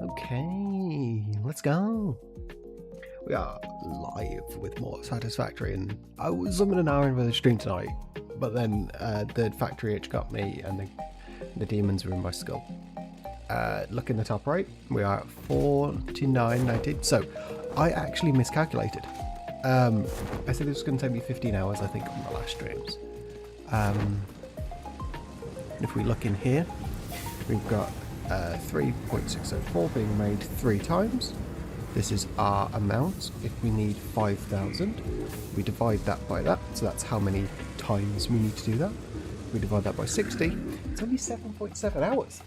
Okay, let's go. We are live with more Satisfactory, and I was zooming an hour into the stream tonight, but then the factory itch got me, and the demons were in my skull. Look in the top right, we are at 49.90. So I actually miscalculated. I said it was going to take me 15 hours, I think, on the last streams. If we look in here, we've got 3.604 being made 3 times. This is our amount. If we need 5,000, we divide that by that, so that's how many times we need to do that. We divide that by 60, it's only 7.7 hours.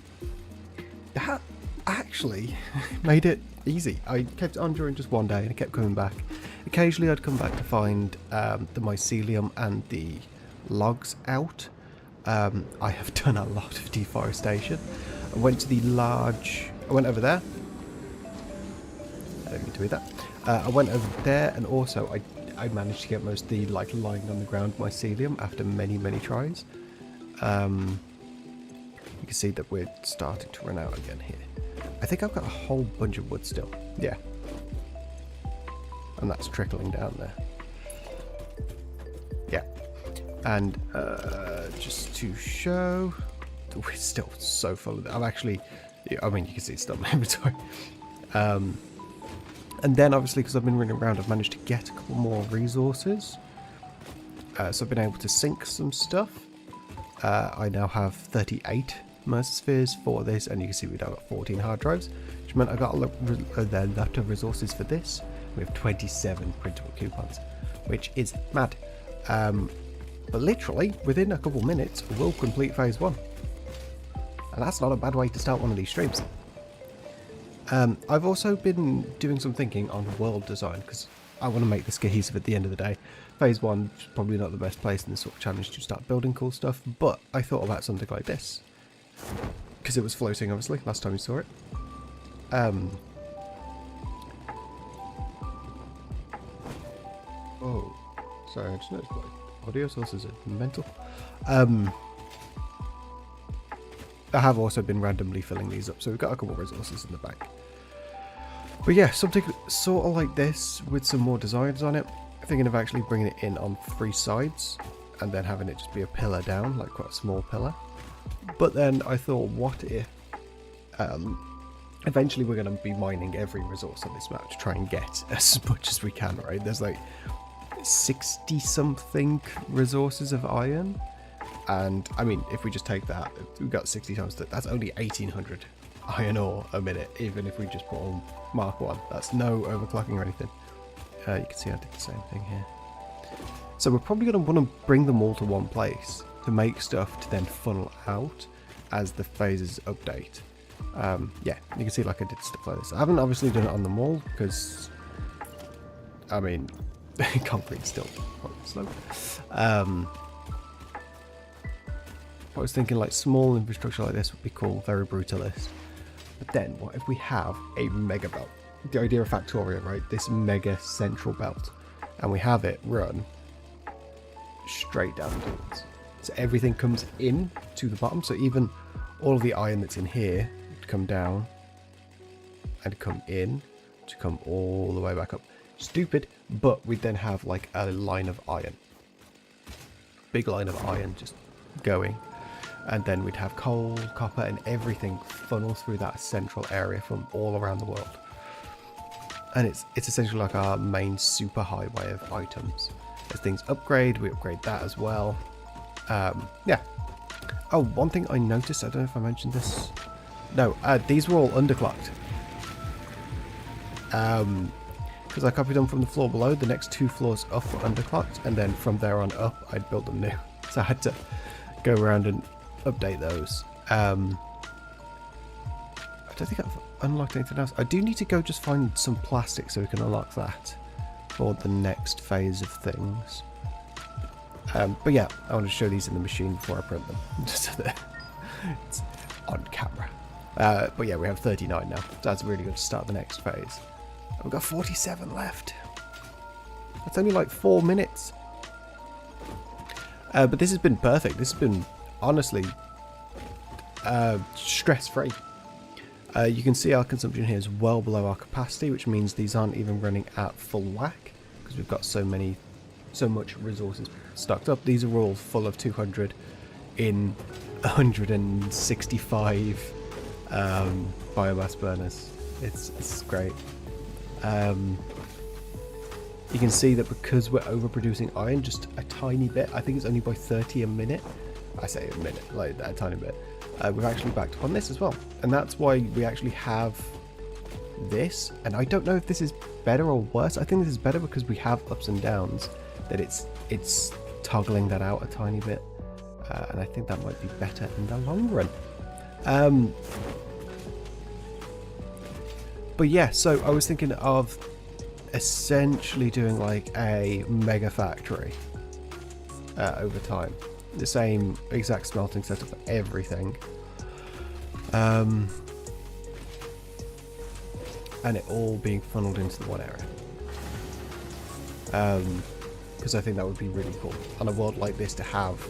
that actually made it easy. I kept on during just one day and I kept coming back. Occasionally I'd come back to find the mycelium and the logs out. I have done a lot of deforestation. I went to the large... I went over there. I don't mean to read that. I went over there, and also I managed to get most of the like lying on the ground mycelium after many tries. You can see that we're starting to run out again here. I think I've got a whole bunch of wood still. Yeah. And that's trickling down there. Yeah. And just to show, we're still so full of it. I'm actually, I mean, you can see it's still in my inventory. And then obviously, because I've been running around, I've managed to get a couple more resources. So I've been able to sync some stuff. I now have 38 Mercer for this, and you can see we've now got 14 hard drives, which meant I got a lot of resources for this. We have 27 printable coupons, which is mad. But literally, within a couple minutes, we'll complete phase 1. And that's not a bad way to start one of these streams. I've also been doing some thinking on world design, because I want to make this cohesive at the end of the day. Phase 1 is probably not the best place in this sort of challenge to start building cool stuff, but I thought about something like this. Because it was floating, obviously, last time you saw it. Oh, sorry, I just noticed my audio sources are mental. I have also been randomly filling these up, so we've got a couple of resources in the bank. But yeah, something sort of like this with some more designs on it. Thinking of actually bringing it in on 3 sides and then having it just be a pillar down, like quite a small pillar. But then I thought, what if eventually we're going to be mining every resource on this map to try and get as much as we can, right? There's like 60 something resources of iron. And I mean, if we just take that, we've got 60 times that, that's only 1800 iron ore a minute, even if we just put on Mark 1. That's no overclocking or anything. You can see I did the same thing here. So we're probably going to want to bring them all to one place to make stuff to then funnel out as the phases update. Yeah, you can see like I did stuff like this. I haven't obviously done it on them all because, I mean, concrete's still quite slow. I was thinking like small infrastructure like this would be cool, very brutalist. But then what if we have a mega belt? The idea of Factoria, right? This mega central belt. And we have it run straight down towards. So everything comes in to the bottom. So even all of the iron that's in here would come down and come in to come all the way back up. Stupid, but we then have like a line of iron. Big line of iron just going. And then we'd have coal, copper, and everything funnel through that central area from all around the world. And it's essentially like our main super highway of items. As things upgrade, we upgrade that as well. Yeah. Oh, one thing I noticed, I don't know if I mentioned this. No, these were all underclocked. Because I copied them from the floor below, the next 2 floors up were underclocked, and then from there on up, I'd built them new. So I had to go around and update those. I don't think I've unlocked anything else. I do need to go just find some plastic so we can unlock that for the next phase of things. But yeah, I want to show these in the machine before I print them, just so that it's on camera. But yeah, we have 39 now, so that's really good to start the next phase. We've got 47 left. That's only like 4 minutes. But this has been perfect. This has been honestly stress-free. You can see our consumption here is well below our capacity, which means these aren't even running at full whack because we've got so much resources stocked up. These are all full of 200 in 165 biomass burners. It's great. You can see that because we're overproducing iron just a tiny bit, I think it's only by 30 a minute. I say a minute, like a tiny bit. We've actually backed up on this as well. And that's why we actually have this. And I don't know if this is better or worse. I think this is better because we have ups and downs, that it's toggling that out a tiny bit. And I think that might be better in the long run. But yeah, so I was thinking of essentially doing like a mega factory over time. The same exact smelting setup for everything. And it all being funneled into the one area. Because I think that would be really cool. On a world like this, to have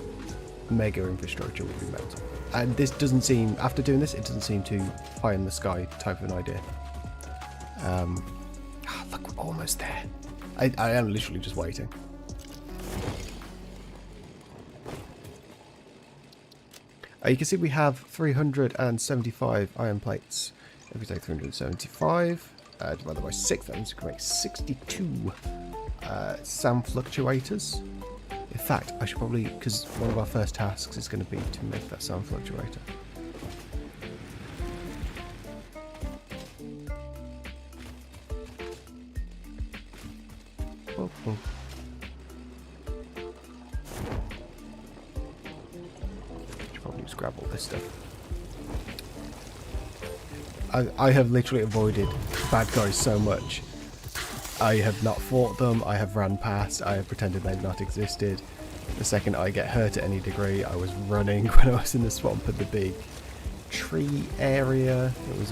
mega infrastructure would be mental. And this doesn't seem, after doing this, it doesn't seem too high in the sky type of an idea. Look, we're almost there. I am literally just waiting. You can see we have 375 iron plates. If we take 375 divided by 6, that means we can make 62 sound fluctuators. In fact, I should probably, because one of our first tasks is going to be to make that sound fluctuator. Oh, oh. Should probably just grab all this stuff. I have literally avoided bad guys so much. I have not fought them, I have ran past, I have pretended they've not existed. The second I get hurt at any degree, I was running when I was in the swamp at the big tree area. It was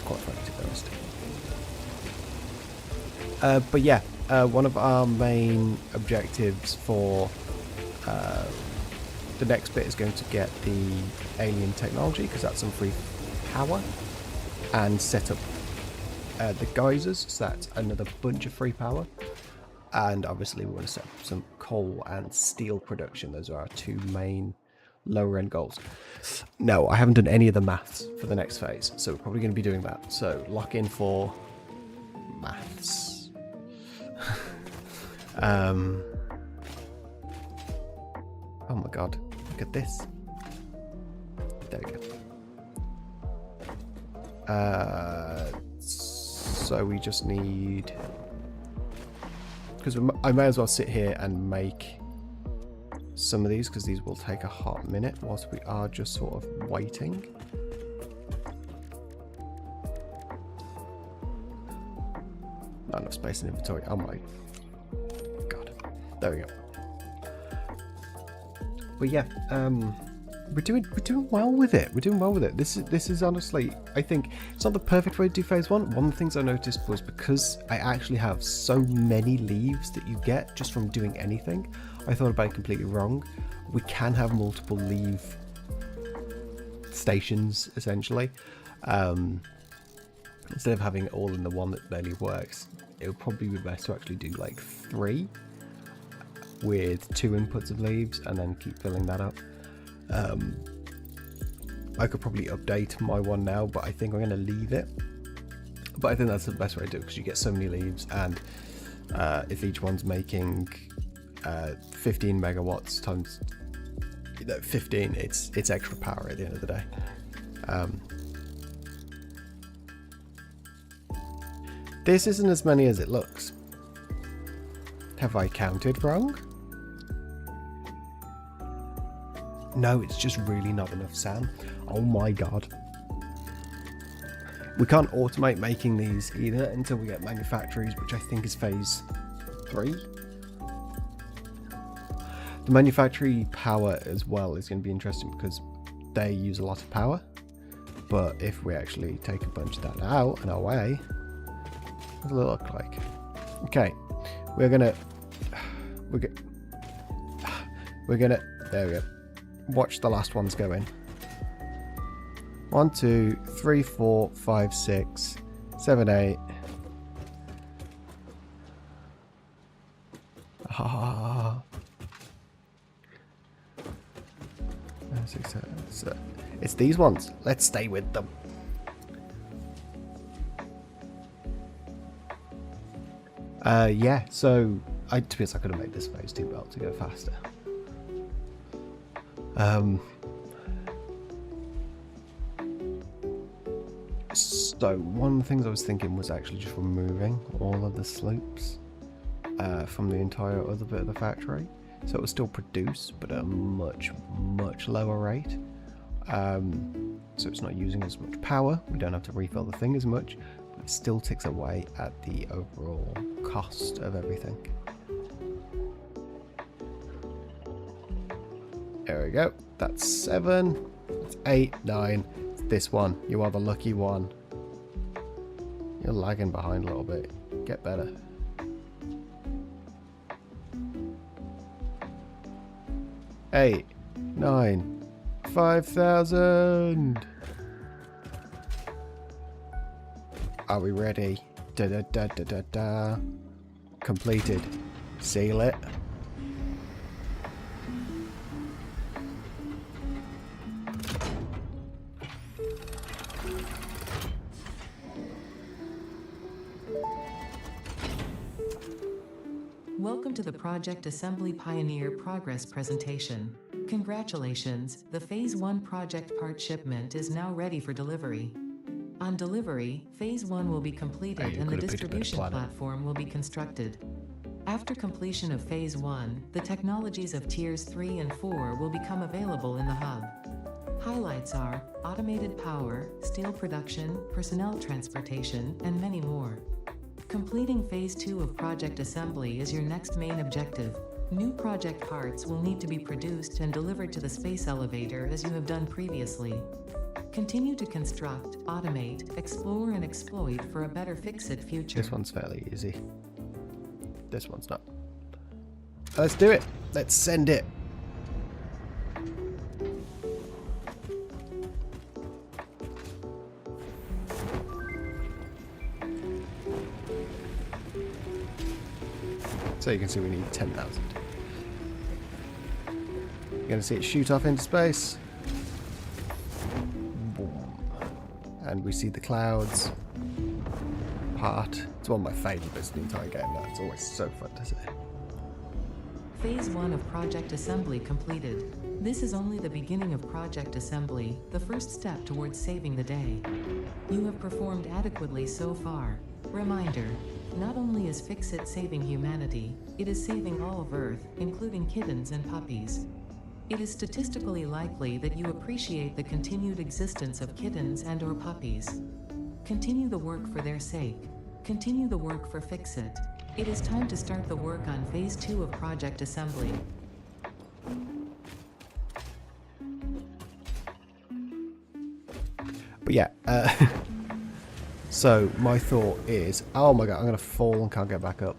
quite funny, to be honest. But yeah, one of our main objectives for the next bit is going to get the alien technology, because that's some free power, and set up the geysers, so that's another bunch of free power. And obviously we want to set up some coal and steel production. Those are our two main lower end goals. No, I haven't done any of the maths for the next phase, so we're probably going to be doing that. So lock in for maths. Oh my god, look at this. There we go. So we just need, because I may as well sit here and make some of these, because these will take a hot minute whilst we are just sort of waiting. Not enough space in inventory. Oh my god. There we go. But yeah, we're doing well with it. We're doing well with it. This is honestly, I think it's not the perfect way to do phase one. One of the things I noticed was, because I actually have so many leaves that you get just from doing anything, I thought about it completely wrong. We can have multiple leave stations essentially. Instead of having it all in the one that barely works, it would probably be best to actually do like 3 with 2 inputs of leaves and then keep filling that up. I could probably update my one now, but I think I'm going to leave it. But I think that's the best way to do it, because you get so many leaves, and if each one's making 15 megawatts times 15, it's extra power at the end of the day. This isn't as many as it looks. Have I counted wrong? No, it's just really not enough sand. Oh my god. We can't automate making these either until we get manufactories, which I think is phase 3. The manufactory power as well is going to be interesting, because they use a lot of power. But if we actually take a bunch of that out and away, what does it look like? Okay, we're gonna, there we go. Watch the last ones go in. 1, 2, 3, 4, 5, 6, 7, 8. Ah. 6, 7. It's these ones. Let's stay with them. Yeah, so to be honest, I could have made this phase 2 belt to go faster. So one of the things I was thinking was actually just removing all of the slopes from the entire other bit of the factory, so it will still produce, but at a much lower rate. so it's not using as much power. We don't have to refill the thing as much, but it still ticks away at the overall cost of everything. There we go. That's 7. That's 8, 9. It's this one. You are the lucky one. You're lagging behind a little bit. Get better. Eight, 9, 5,000. Are we ready? Da da da da da da. Completed. Seal it. Welcome to the Project Assembly Pioneer Progress presentation. Congratulations, the Phase 1 project part shipment is now ready for delivery. On delivery, Phase 1 will be completed and the distribution platform will be constructed. After completion of Phase 1, the technologies of Tiers 3 and 4 will become available in the hub. Highlights are automated power, steel production, personnel transportation, and many more. Completing Phase 2 of project assembly is your next main objective. New project parts will need to be produced and delivered to the space elevator as you have done previously. Continue to construct, automate, explore, and exploit for a better fix-it future. This one's fairly easy. This one's not. Let's do it. Let's send it. So you can see we need 10,000. You're going to see it shoot off into space. Boom. And we see the clouds part. It's one of my favourite bits of the entire game. It's always so fun to see. Phase 1 of project assembly completed. This is only the beginning of project assembly, the first step towards saving the day. You have performed adequately so far. Reminder. Not only is Fix-It saving humanity, it is saving all of Earth, including kittens and puppies. It is statistically likely that you appreciate the continued existence of kittens and/or puppies. Continue the work for their sake. Continue the work for Fix-It. It is time to start the work on Phase 2 of project assembly. But yeah, so my thought is, oh my god, I'm gonna fall and can't get back up.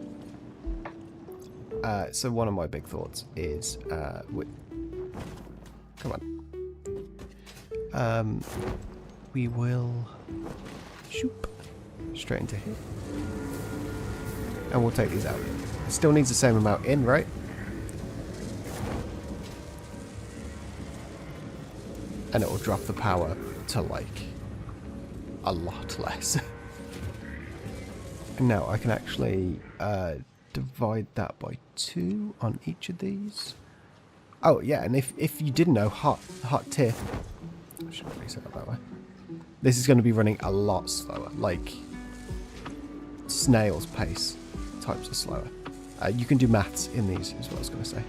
So one of my big thoughts is, come on, we will shoop straight into here, and we'll take these out. It still needs the same amount in, right? And it will drop the power to like a lot less. Now I can actually divide that by 2 on each of these. Oh yeah, and if you didn't know, hot tip, I shouldn't really say it that way. This is going to be running a lot slower, like snail's pace types of slower. You can do maths in these is what I was going to say.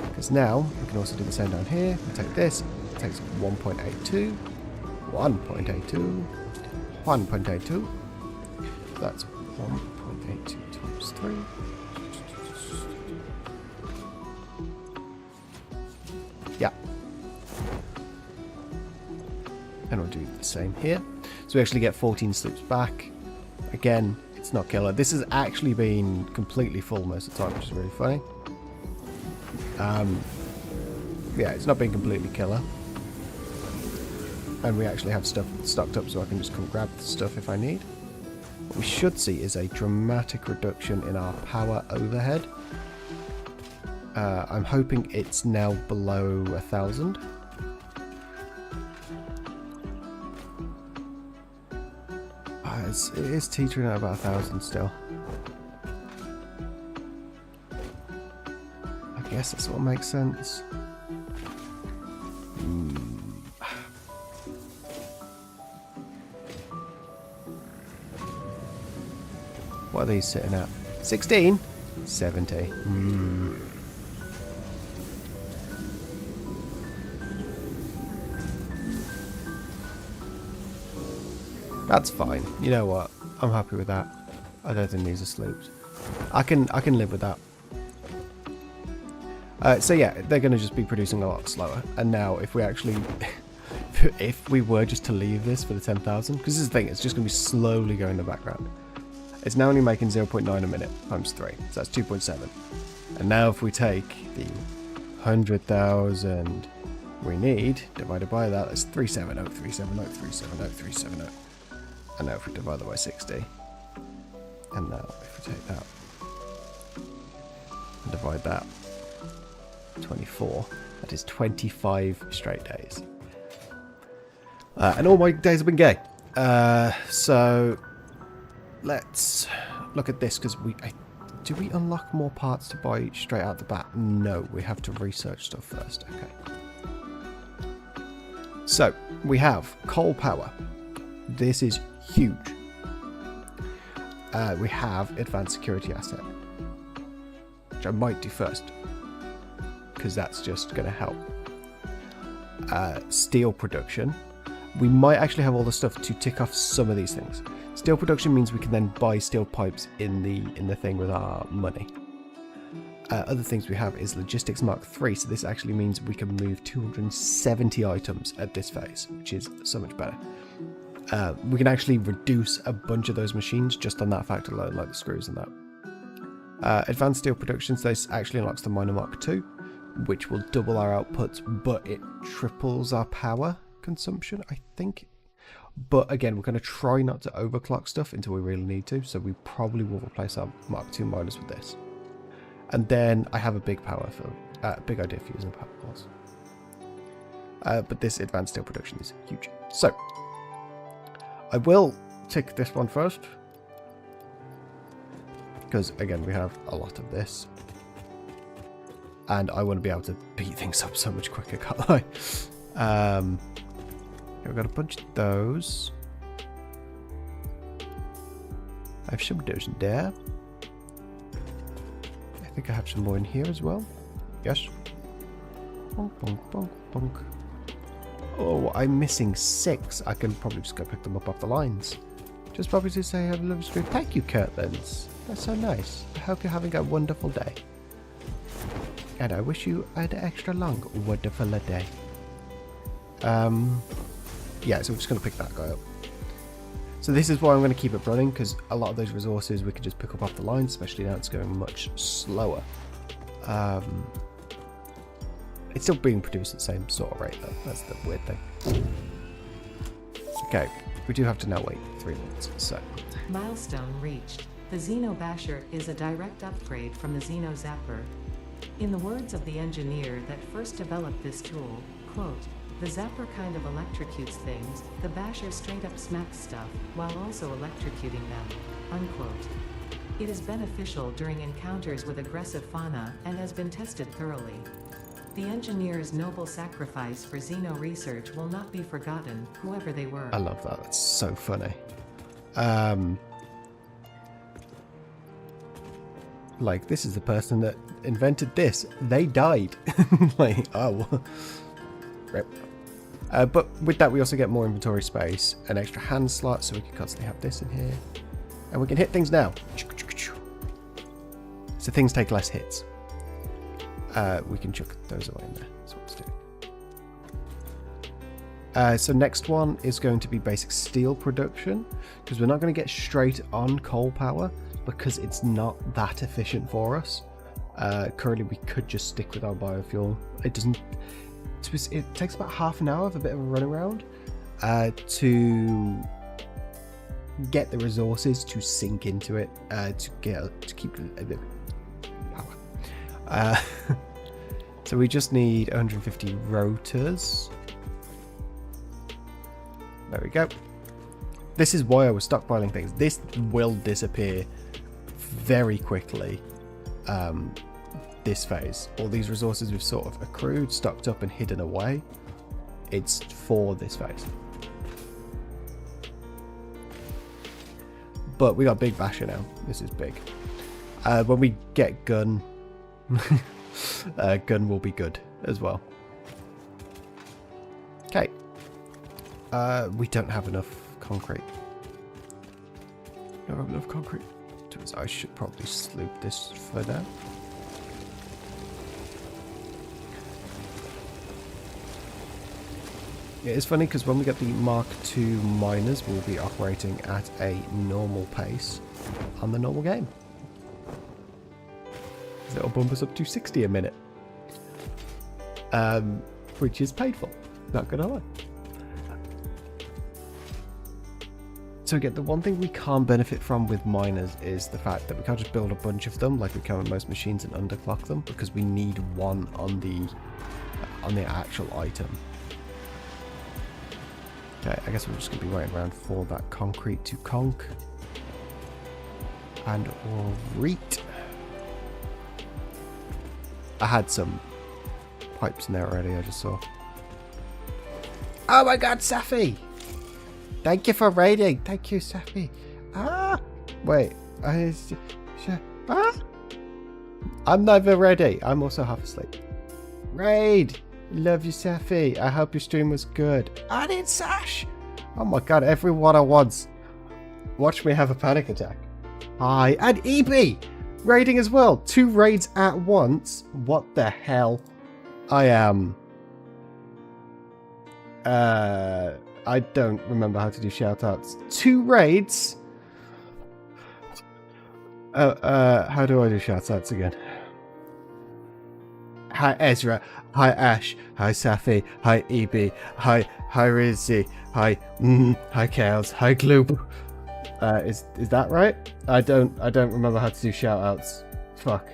Because now we can also do the same down here. We take this, it takes 1.82, 1.82, 1.82. That's 1.82 times 3. Yeah. And we'll do the same here. So we actually get 14 sloops back. Again, it's not killer. This has actually been completely full most of the time, which is really funny. Yeah, it's not been completely killer. And we actually have stuff stocked up so I can just come grab the stuff if I need. What we should see is a dramatic reduction in our power overhead. I'm hoping it's now below 1,000. It is teetering at about 1,000 still. I guess that's what makes sense. What are these sitting at? 16? 70. That's fine. You know what? I'm happy with that. I don't think these are sloops. I can live with that. So yeah, they're going to just be producing a lot slower. And now if we actually, if we were just to leave this for the 10,000, because this is the thing, it's just going to be slowly going in the background. It's now only making 0.9 a minute times 3, so that's 2.7. And now if we take the 100,000 we need, divided by that, that's 370, 370, 370, 370. And now if we divide that by 60, and now if we take that and divide that 24, that is 25 straight days. And all my days have been gay. So let's look at this, because do we unlock more parts to buy straight out the bat? No, we have to research stuff first. Okay. So we have coal power. This is huge. We have advanced security asset, which I might do first, because that's just going to help. Steel production. We might actually have all the stuff to tick off some of these things. Steel production means we can then buy steel pipes in the thing with our money. Other things we have is logistics Mark 3, so this actually means we can move 270 items at this phase, which is so much better. We can actually reduce a bunch of those machines just on that fact alone, like the screws and that. Advanced steel production, so this actually unlocks the miner Mark 2, which will double our outputs, but it triples our power consumption, I think. But again, we're going to try not to overclock stuff until we really need to, so we probably will replace our Mark II miners with this. And then I have a big big idea for using power cores. But this advanced steel production is huge. So I will tick this one first, because again we have a lot of this, and I want to be able to beat things up so much quicker, can't I? We've got a bunch of those. I have some of those in there. I think I have some more in here as well. Yes. Bonk, bonk, bonk, bonk. Oh, I'm missing 6. I can probably just go pick them up off the lines. Just probably to say have a lovely stream. Thank you, Kirtlands. That's so nice. I hope you're having a wonderful day. And I wish you an extra long, wonderful day. Yeah, so we're just going to pick that guy up. So this is why I'm going to keep it running, because a lot of those resources we can just pick up off the line, especially now it's going much slower. It's still being produced at the same sort of rate though, that's the weird thing. Okay, we do have to now wait 3 minutes, so. Milestone reached. The Xeno Basher is a direct upgrade from the Xeno Zapper. In the words of the engineer that first developed this tool, quote, "The Zapper kind of electrocutes things, the Basher straight up smacks stuff, while also electrocuting them," unquote. It is beneficial during encounters with aggressive fauna and has been tested thoroughly. The engineer's noble sacrifice for Xeno research will not be forgotten, whoever they were. I love that, that's so funny. Like, this is the person that invented this. They died. Like, oh. Rip. But with that, we also get more inventory space, an extra hand slot, so we can constantly have this in here. And we can hit things now. So things take less hits. We can chuck those away in there. That's what it's doing. So next one is going to be basic steel production, because we're not going to get straight on coal power, because it's not that efficient for us. Currently, we could just stick with our biofuel. It doesn't. It takes about half an hour of a bit of a run around to get the resources to sink into it to keep a bit power. So we just need 150 rotors. There we go. This is why I was stockpiling things. This will disappear very quickly. This phase, all these resources we've sort of accrued, stocked up and hidden away, it's for this phase. But we got big basher now. This is big. When we get gun gun will be good as well. Okay, we don't have enough concrete. No enough concrete. I should probably sloop this for now. Yeah, it's funny because when we get the Mark II miners, we'll be operating at a normal pace on the normal game. It'll bump us up to 60 a minute. Which is painful, not gonna lie. So again, the one thing we can't benefit from with miners is the fact that we can't just build a bunch of them like we can with most machines and underclock them, because we need one on the actual item. Okay, I guess we're just going to be waiting around for that concrete to conk. And reet. I had some pipes in there already, I just saw. Oh my god, Safi! Thank you for raiding. Thank you, Safi. Ah! Wait. I'm never ready. I'm also half asleep. Raid! Love you, Safi. I hope your stream was good. I did, Sash! Oh my god, everyone at once. Watch me have a panic attack. Hi. And EB! Raiding as well. 2 raids at once. What the hell? I am... I don't remember how to do shoutouts. 2 raids? How do I do shoutouts again? Hi Ezra, hi Ash, hi Safi, hi EB, hi Rizzy, hi hi Chaos, hi Gloob. Is that right? I don't remember how to do shoutouts. Fuck.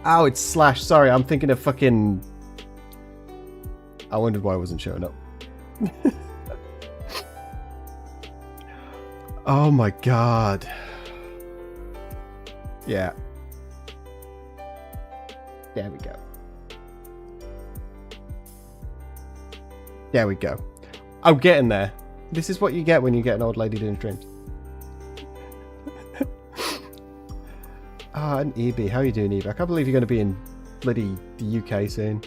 Oh, it's Slash. Sorry, I'm thinking of fucking... I wondered why I wasn't showing up. Oh my god. Yeah. There we go. There we go. I'm getting there. This is what you get when you get an old lady doing streams. Ah, and EB. How are you doing, EB? I can't believe you're going to be in bloody the UK soon.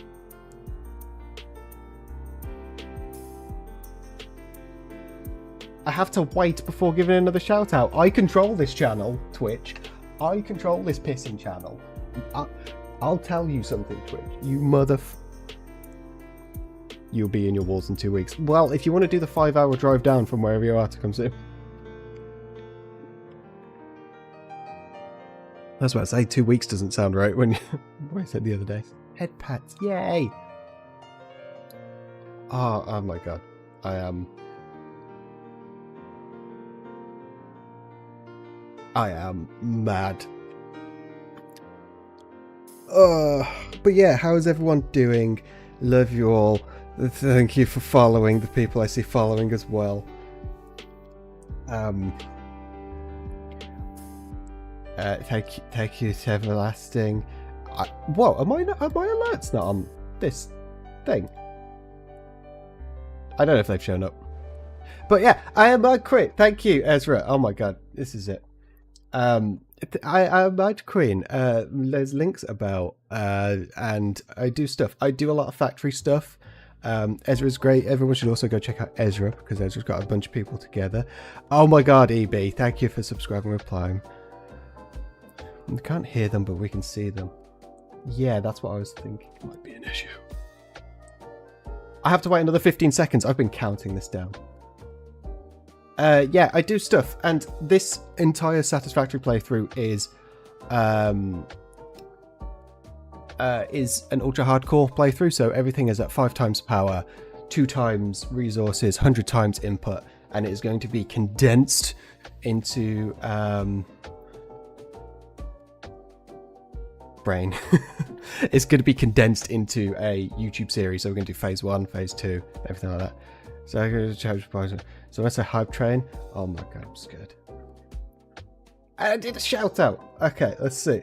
I have to wait before giving another shout out. I control this channel, Twitch. I control this pissing channel. I'll tell you something, Twitch. You You'll be in your walls in 2 weeks. Well, if you want to do the 5-hour drive down from wherever you are to come soon. That's what I say. 2 weeks doesn't sound right when I said the other day. Head pats, yay! Oh my god. I am mad. But yeah, how is everyone doing? Love you all. Thank you for following the people I see following as well. Thank you to Everlasting. Whoa, are my alerts not on this thing? I don't know if they've shown up. But yeah, I am Mad Queen. Thank you, Ezra. Oh my god, this is it. I'm Mad Queen. There's links about, and I do stuff. I do a lot of factory stuff. Ezra's great. Everyone should also go check out Ezra, because Ezra's got a bunch of people together. Oh my god, EB, thank you for subscribing with Prime. We can't hear them, but we can see them. Yeah, that's what I was thinking. It might be an issue. I have to wait another 15 seconds. I've been counting this down. Yeah, I do stuff, and this entire Satisfactory playthrough is an ultra hardcore playthrough, so everything is at 5 times power, 2 times resources, 100 times input, and it is going to be condensed into brain. It's going to be condensed into a YouTube series, so we're going to do phase 1, phase 2, everything like that. So I'm going to change the. So when I say hype train, oh my god, I'm scared. I did a shout out. Okay, let's see.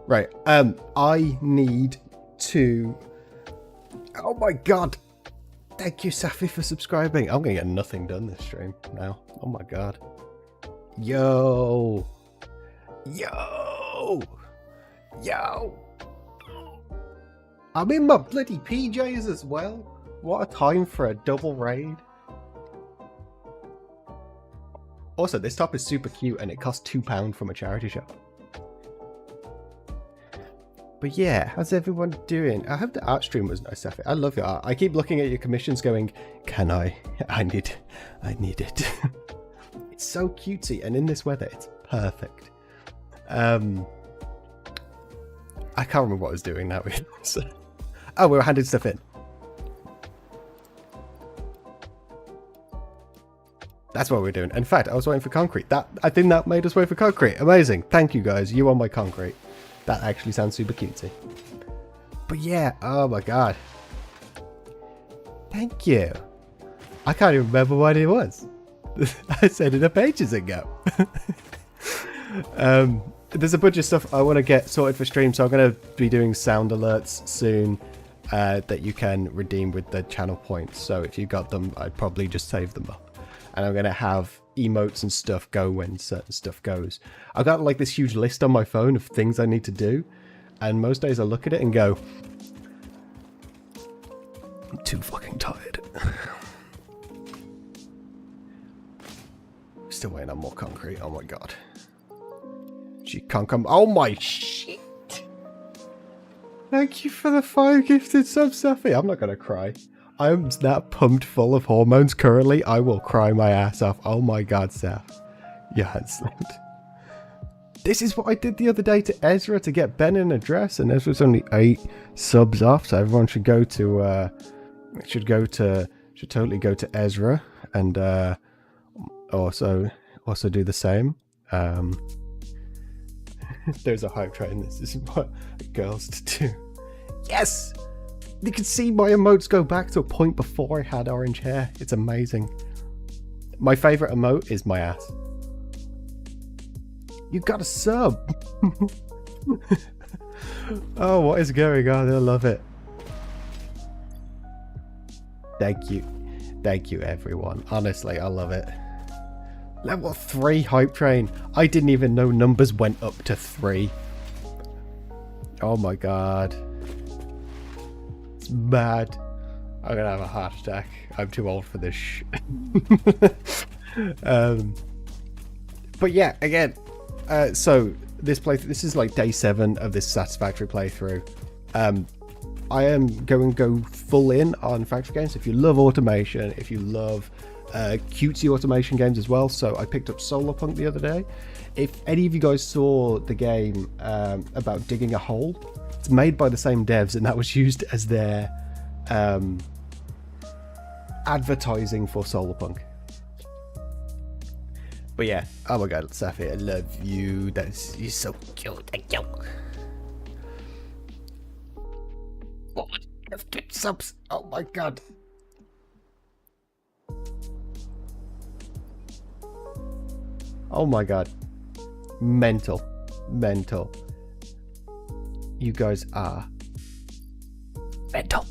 Right. I need to. Oh my god. Thank you, Safi, for subscribing. I'm gonna get nothing done this stream now. Oh my god. Yo. I'm in my bloody PJs as well. What a time for a double raid. Also, this top is super cute and it costs £2 from a charity shop. But yeah, how's everyone doing? I hope the art stream was nice, Safi. I love your art. I keep looking at your commissions going, can I? I need it. It's so cutesy, and in this weather, it's perfect. I can't remember what I was doing now. Oh, we were handing stuff in. That's what we're doing. In fact, I was waiting for concrete. I think that made us wait for concrete. Amazing. Thank you, guys. You are my concrete. That actually sounds super cutesy. But yeah, oh my god. Thank you. I can't even remember what it was. I said it up ages ago. There's a bunch of stuff I want to get sorted for stream, so I'm going to be doing sound alerts soon that you can redeem with the channel points. So if you got them, I'd probably just save them up. And I'm going to have emotes and stuff go when certain stuff goes. I've got like this huge list on my phone of things I need to do, and most days I look at it and go, I'm too fucking tired. Still waiting on more concrete. Oh my god. She can't come. Oh my shit. Thank you for the 5 gifted subs, Safi. I'm not going to cry. I'm that pumped full of hormones currently. I will cry my ass off. Oh my god, Saf. Yeah, excellent. This is what I did the other day to Ezra to get Ben an address, and Ezra's only 8 subs off, so everyone should go to should totally go to Ezra and also do the same. There's a hype train. This is what girls to do. Yes! You can see my emotes go back to a point before I had orange hair. It's amazing. My favourite emote is my ass. You got a sub! Oh, what is going on? I love it. Thank you. Thank you, everyone. Honestly, I love it. Level 3 hype train. I didn't even know numbers went up to 3. Oh my god. It's mad. I'm gonna have a heart attack. I'm too old for this shit. But yeah, again, so this this is like day 7 of this Satisfactory playthrough. I am going to go full in on factory games. If you love automation, if you love cutesy automation games as well. So I picked up Solarpunk the other day. If any of you guys saw the game about digging a hole, it's made by the same devs, and that was used as their advertising for Solarpunk. But yeah, oh my god, Safi, I love you. You're so cute. Thank you. Oh, subs. Oh my god. Oh my god. Mental. You guys are mental.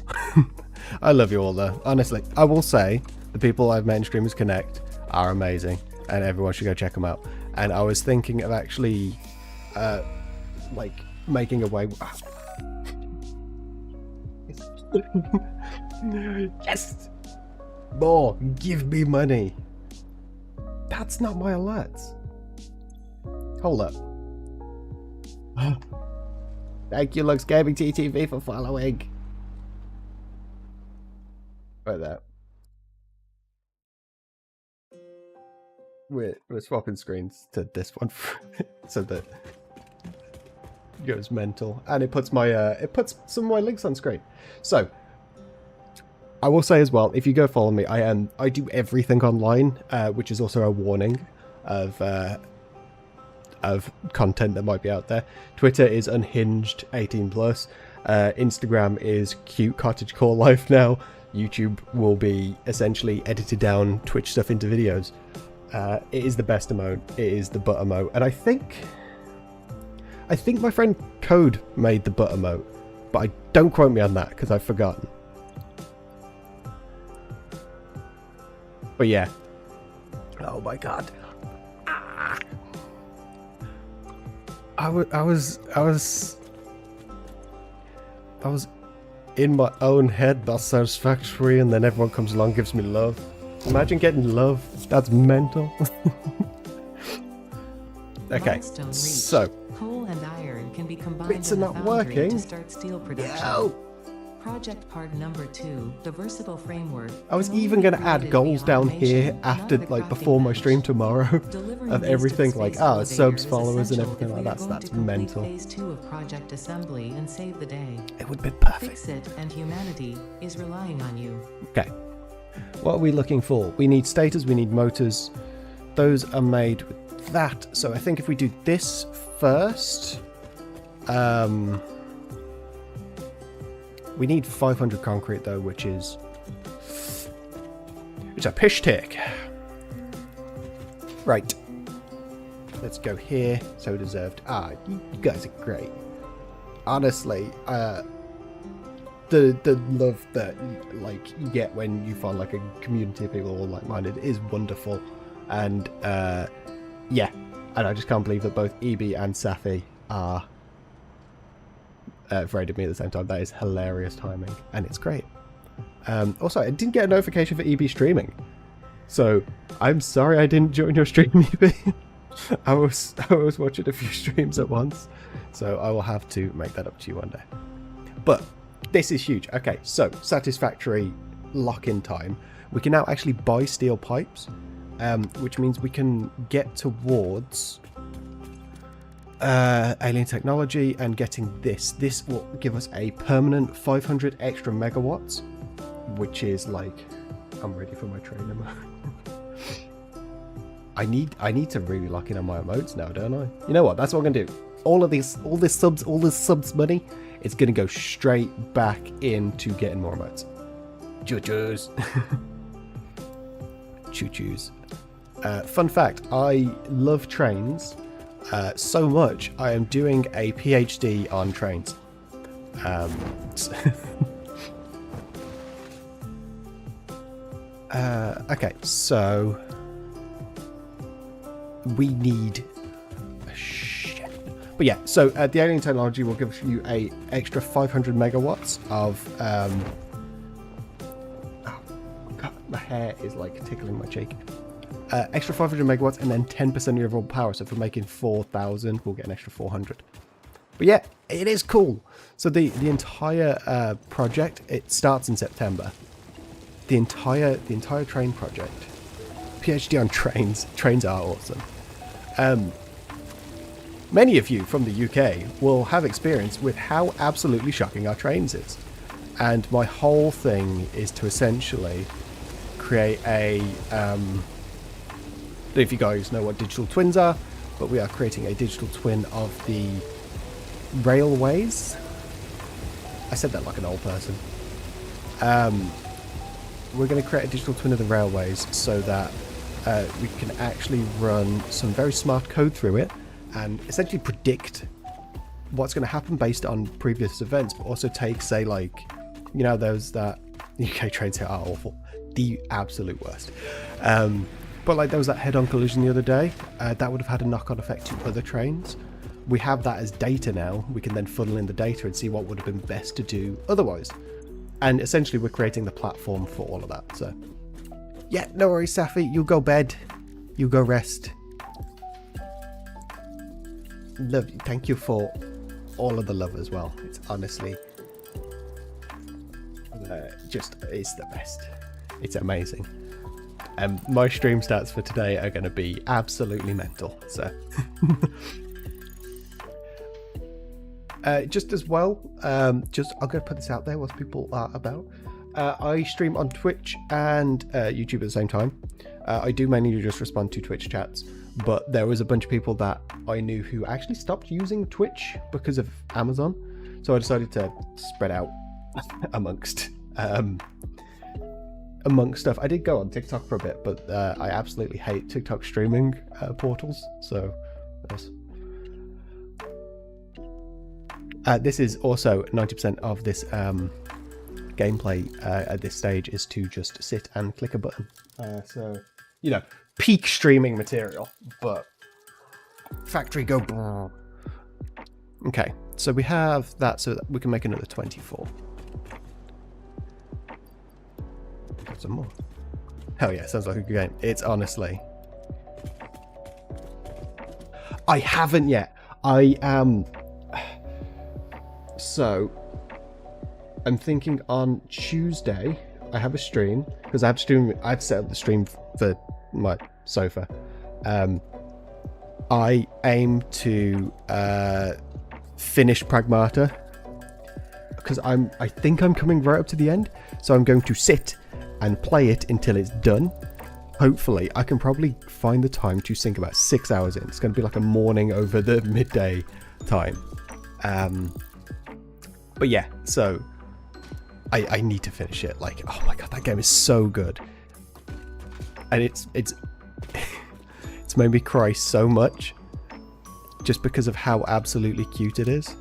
I love you all though. Honestly, I will say the people I've met in Streamers Connect are amazing, and everyone should go check them out. And I was thinking of actually like making a way. Yes! More! Give me money! That's not my alerts. Hold up. Thank you, Lux Gaming TTV, for following. Right there. We're swapping screens to this one so that it goes mental, and it puts my it puts some of my links on screen. So I will say as well, if you go follow me, I do everything online, which is also a warning of content that might be out there. Twitter is unhinged 18+. Instagram is cute cottagecore life now. YouTube will be essentially edited down Twitch stuff into videos. It is the best emote. It is the butt emote, and I think my friend Code made the butt emote, but I don't quote me on that because I've forgotten. But yeah. Oh my god. Ah. I was in my own head, that's satisfactory, and then everyone comes along and gives me love. Imagine getting love. That's mental. Okay, so coal and iron can be combined bits are in the not foundry working. to start steel production. Yo! Project part number 2, the versatile framework. I was can even only going be to add created goals via down automation, here not after, the like, crafting before my bench. stream tomorrow. Delivering Of these to everything, the like, space subs, elevator is followers, and essential everything if like we are that. going That's to complete mental. Phase 2 of Project Assembly and save the day. It would be perfect. Fix it, and humanity is relying on you. Okay. What are we looking for? We need stators, we need motors. Those are made with that. So I think if we do this first, we need 500 concrete though, which is a pish take. Right. Let's go here. So deserved. You guys are great. Honestly, the love that you get when you find like a community of people all like-minded is wonderful, and yeah, and I just can't believe that both EB and Safi are afraid of me at the same time. That is hilarious timing, and it's great. Also, I didn't get a notification for EB streaming, so I'm sorry I didn't join your stream, EB. I was watching a few streams at once, so I will have to make that up to you one day. But this is huge. Okay, so Satisfactory lock-in time. We can now actually buy steel pipes, which means we can get towards alien technology and getting this. This will give us a permanent 500 extra megawatts, which is like, I'm ready for my trainer mode. I need to really lock in on my emotes now, don't I? You know what? That's what I'm gonna do. All this subs money, it's gonna go straight back into getting more emotes. Choo-choos. Choo-choos. Fun fact, I love trains so much, I am doing a PhD on trains. Okay, so we need shit. But yeah, so the alien technology will give you a extra 500 megawatts of oh god, my hair is like tickling my cheek. Extra 500 megawatts and then 10% of your overall power. So if we're making 4,000, we'll get an extra 400. But yeah, it is cool. So the entire project, it starts in September. The entire train project. PhD on trains. Trains are awesome. Many of you from the UK will have experience with how absolutely shocking our trains is. And my whole thing is to essentially create a... I don't know if you guys know what digital twins are, but we are creating a digital twin of the railways. I said that like an old person. We're going to create a digital twin of the railways so that we can actually run some very smart code through it and essentially predict what's going to happen based on previous events, but also take, say, like, you know, those that UK trains here are awful, the absolute worst. But like there was that head-on collision the other day, that would have had a knock-on effect to other trains. We have that as data now. We can then funnel in the data and see what would have been best to do otherwise. And essentially we're creating the platform for all of that. So yeah, no worries, Safi. You go bed. You go rest. Love you. Thank you for all of the love as well. It's honestly it's the best. It's amazing. My stream stats for today are going to be absolutely mental. So just as well, I'm going to put this out there what people are about. I stream on Twitch and YouTube at the same time. I do mainly just respond to Twitch chats, but there was a bunch of people that I knew who actually stopped using Twitch because of Amazon. So I decided to spread out amongst stuff. I did go on TikTok for a bit, but I absolutely hate TikTok streaming portals. So yes. This is also 90% of this gameplay at this stage is to just sit and click a button. So, you know, peak streaming material, but factory go. Okay, so we have that so that we can make another 24. got some more. Hell yeah, sounds like a good game. It's honestly... I haven't yet. I am... So, I'm thinking on Tuesday, I have a stream, because I've set up the stream for my sofa. I aim to finish Pragmata, because I think I'm coming right up to the end, so I'm going to sit and play it until it's done. Hopefully, I can probably find the time to sink about 6 hours in. It's going to be like a morning over the midday time. But yeah, so I need to finish it. Like, oh my god, that game is so good, and it's it's made me cry so much just because of how absolutely cute it is.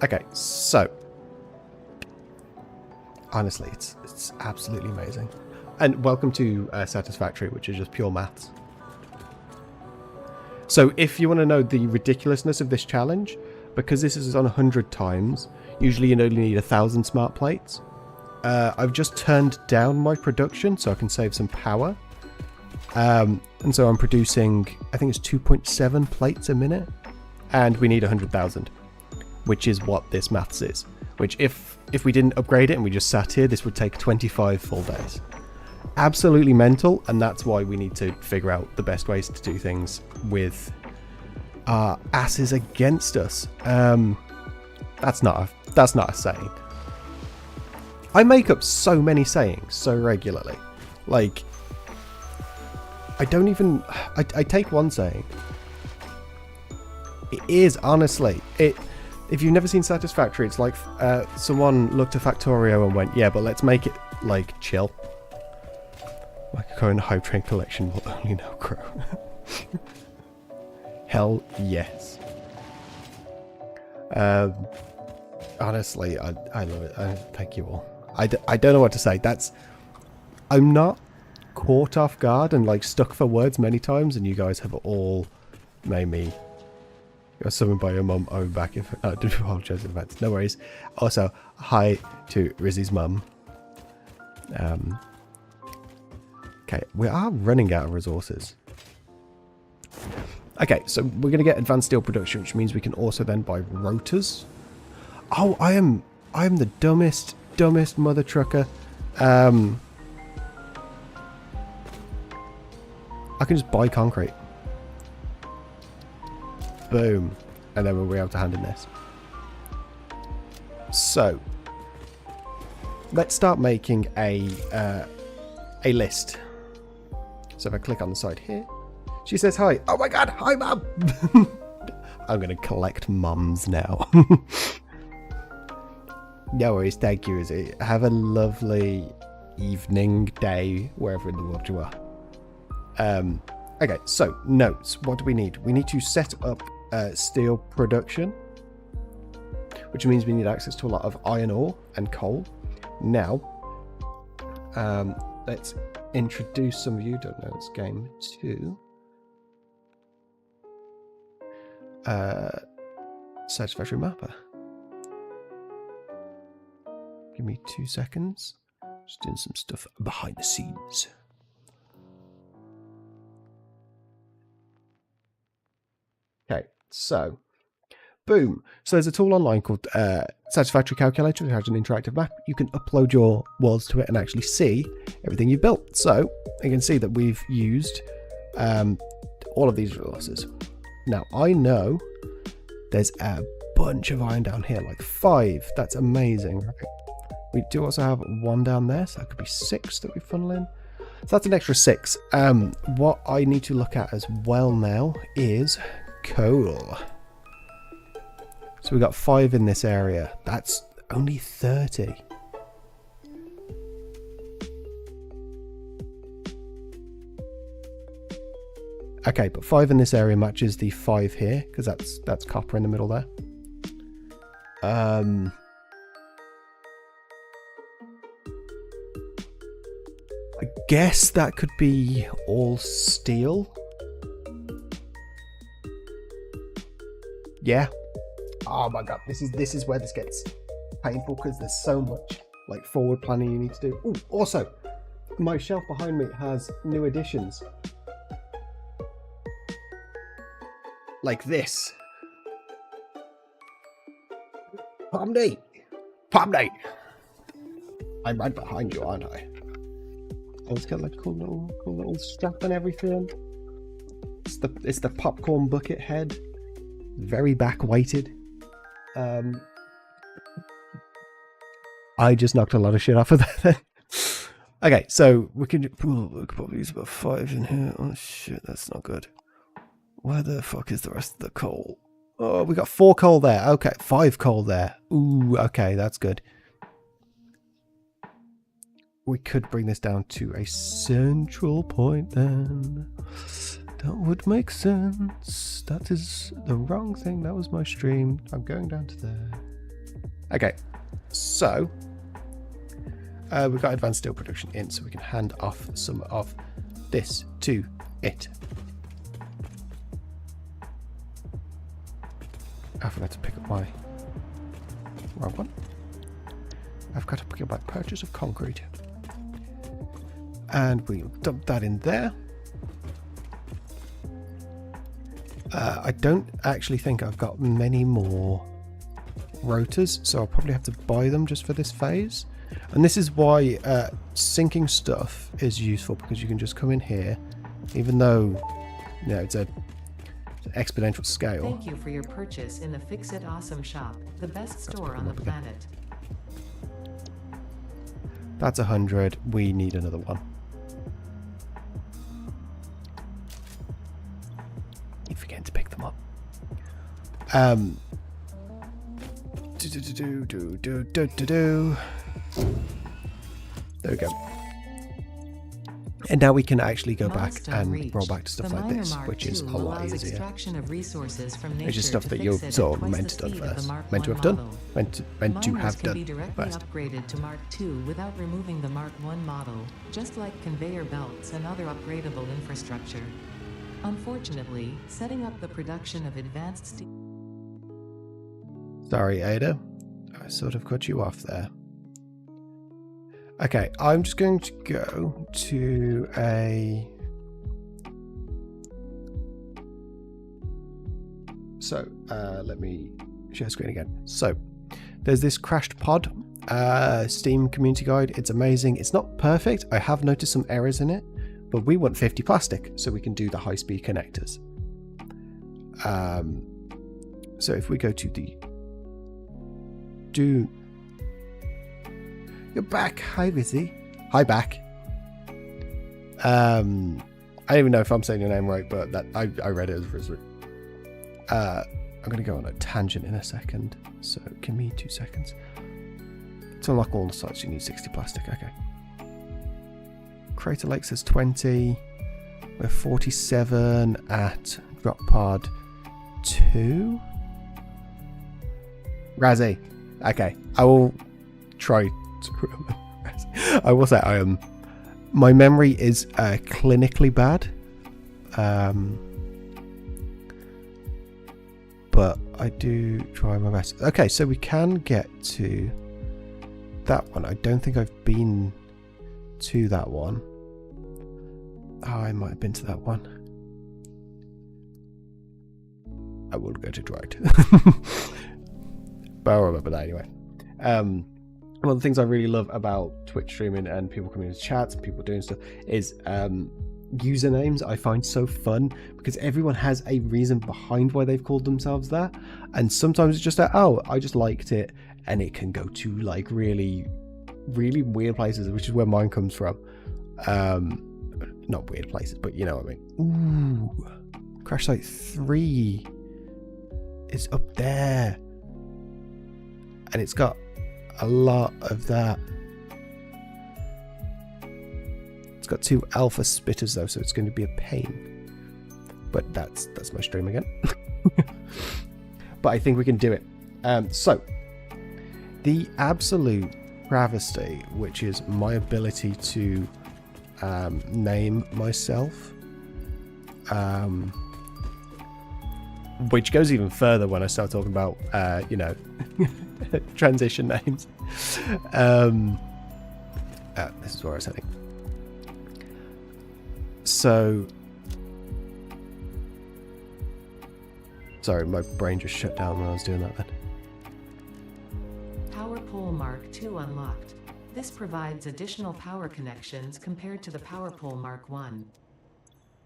Okay, so honestly, it's absolutely amazing. And welcome to Satisfactory, which is just pure maths. So if you want to know the ridiculousness of this challenge, because this is on 100 times, usually you only need 1,000 smart plates. I've just turned down my production so I can save some power. And so I'm producing, I think it's 2.7 plates a minute, and we need 100,000, which is what this maths is. Which if we didn't upgrade it and we just sat here, this would take 25 full days. Absolutely mental, and that's why we need to figure out the best ways to do things with our asses against us. That's not a saying. I make up so many sayings so regularly. Like, I don't even... I take one saying. It is, honestly. If you've never seen Satisfactory, it's like someone looked at Factorio and went, yeah, but let's make it, like, chill. Like a current hype train collection will only know Crow. Hell yes. Honestly, I love it. Thank you all. I don't know what to say. I'm not caught off guard and like stuck for words many times, and you guys have all made me. You're summoned by your mum. I'll be back if I do apologize in advance. No worries. Also, hi to Rizzy's mum. Okay, we are running out of resources. Okay, so we're going to get advanced steel production, which means we can also then buy rotors. Oh, I am the dumbest mother trucker. I can just buy concrete. Boom. And then we'll be able to hand in this. So, let's start making a list. So if I click on the side here, she says hi. Oh my god, hi mum! I'm going to collect mums now. No worries, thank you, Izzy. Have a lovely evening, day, wherever in the world you are. Okay, so notes. What do we need? We need to set up steel production, which means we need access to a lot of iron ore and coal. Now, let's introduce some of you don't know this game to Satisfactory Mapper. Give me 2 seconds. Just doing some stuff behind the scenes. Okay, so boom. So there's a tool online called Satisfactory Calculator, which has an interactive map. You can upload your worlds to it and actually see everything you've built. So you can see that we've used all of these resources. Now I know there's a bunch of iron down here, like 5. That's amazing, right? We do also have 1 down there, so that could be 6 that we funnel in. So that's an extra 6. What I need to look at as well now is coal. So we got 5 in this area. That's only 30. Okay, but 5 in this area matches the 5 here, because that's copper in the middle there. I guess that could be all steel. Yeah. Oh my god, this is where this gets painful because there's so much like forward planning you need to do. Oh, also, my shelf behind me has new additions. Like this. Pomni! Pomni! I'm right behind you, aren't I? Oh, it's got like cool little strap and everything. It's the popcorn bucket head. Very back weighted. I just knocked a lot of shit off of that. Okay, so we can probably use about 5 in here. Oh shit, that's not good. Where the fuck is the rest of the coal? Oh, we got 4 coal there. Okay, 5 coal there. Ooh, okay, that's good. We could bring this down to a central point then. That would make sense. That is the wrong thing. That was my stream. I'm going down to there. Okay, so we've got advanced steel production in, so we can hand off some of this to it. I forgot to pick up my wrong one. I've got to pick up my purchase of concrete. And we'll dump that in there. I don't actually think I've got many more rotors, so I'll probably have to buy them just for this phase. And this is why sinking stuff is useful, because you can just come in here, even though it's an exponential scale. Thank you for your purchase in the Fix It Awesome shop, the best store on the planet. That's 100. We need another one. Keep forgetting to pick them up. There we go. And now we can actually go back and roll back to stuff like this, which is a lot easier. It's just stuff that you're sort of meant to have done first. Meant to have done first. Upgraded to Mark II without removing the Mark I model, just like conveyor belts and other upgradable infrastructure. Unfortunately, setting up the production of advanced steel. Sorry, Ada. I sort of cut you off there. Okay, I'm just going to go to a... So, let me share screen again. So, there's this crashed pod, Steam community guide. It's amazing. It's not perfect. I have noticed some errors in it, but we want 50 plastic so we can do the high-speed connectors. So if we go to the... You're back. Hi, Vizzy. Hi, back. I don't even know if I'm saying your name right, but that I read it as Rizri. I'm going to go on a tangent in a second, so give me 2 seconds. To unlock all the sites, you need 60 plastic. Okay. Crater Lake says 20. We're 47 at Drop Pod 2. Razzie. Okay. I will try to remember. I will say I am. My memory is clinically bad. But I do try my best. Okay, so we can get to that one. I don't think I've been to that one. Oh, I might have been to that one. I will go to Dried. But I'll remember that anyway. One of the things I really love about Twitch streaming and people coming into chats and people doing stuff is usernames. I find so fun because everyone has a reason behind why they've called themselves that, and sometimes it's just that, oh, I just liked it, and it can go to like really weird places, which is where mine comes from. Not weird places, but you know what I mean. Ooh, Crash Site 3 is up there, and it's got a lot of that. It's got 2 alpha spitters though, so it's going to be a pain. But that's my stream again. But I think we can do it. So the absolute travesty, which is my ability to name myself, which goes even further when I start talking about, you know, transition names. This is where I was heading. So, sorry, my brain just shut down when I was doing that then. Power pole Mark II unlocked. This provides additional power connections compared to the Power pole Mark I.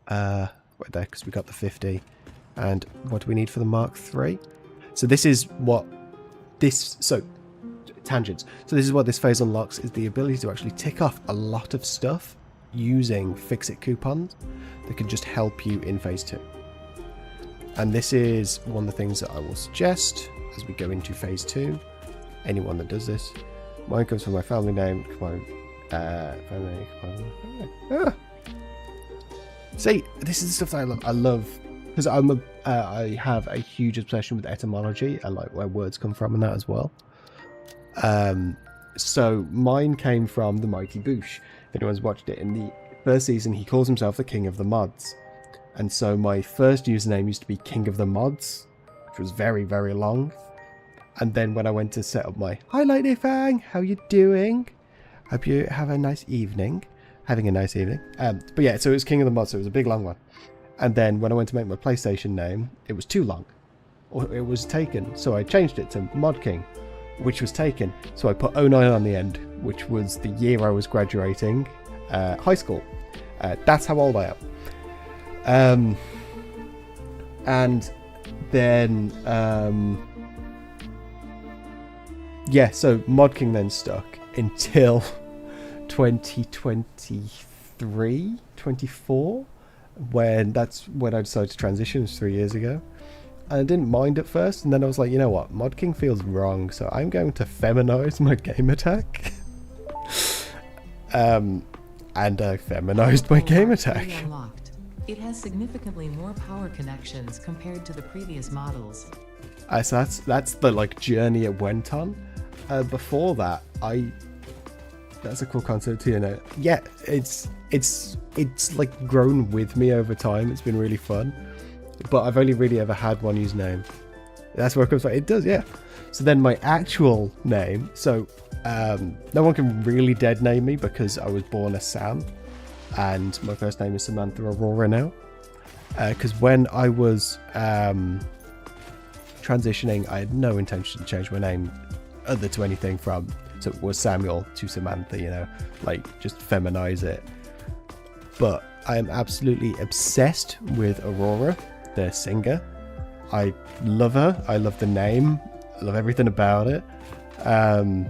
Right there, because we got the 50. And what do we need for the Mark III? So this is what this... So, tangents. So this is what this phase unlocks, is the ability to actually tick off a lot of stuff using fix-it coupons that can just help you in phase 2. And this is one of the things that I will suggest as we go into phase 2. Anyone that does this. Mine comes from my family name. See, this is the stuff that I love. I love, because I have a huge obsession with etymology and like where words come from and that as well. So mine came from the Mighty Boosh. If anyone's watched it, in the first season he calls himself the King of the Mods, and so my first username used to be King of the Mods, which was very, very long. And then when I went to set up my "Hi Lightning Fang, how you doing? Hope you have a nice evening." Having a nice evening. But yeah, so it was King of the Mods, so it was a big long one. And then when I went to make my PlayStation name, it was too long. Or it was taken, so I changed it to Mod King, which was taken. So I put 09 on the end, which was the year I was graduating high school. That's how old I am. And then, yeah, so Mod King then stuck until 2023, 24, when I decided to transition. It was 3 years ago. And I didn't mind at first, and then I was like, you know what, Mod King feels wrong, so I'm going to feminize my game attack. And I feminized my game attack. Unlocked. It has significantly more power connections compared to the previous models. So that's the like journey it went on. Before that, that's a cool concept too, you know. Yeah, it's like grown with me over time. It's been really fun, but I've only really ever had one username. That's where it comes from. It does, yeah. So then my actual name, so no one can really dead name me because I was born as Sam, and my first name is Samantha-Aurora now. Because when I was transitioning, I had no intention to change my name other to anything from, so it was Samuel to Samantha, you know, like just feminize it. But I am absolutely obsessed with Aurora, the singer. I love her. I love the name. I love everything about it. And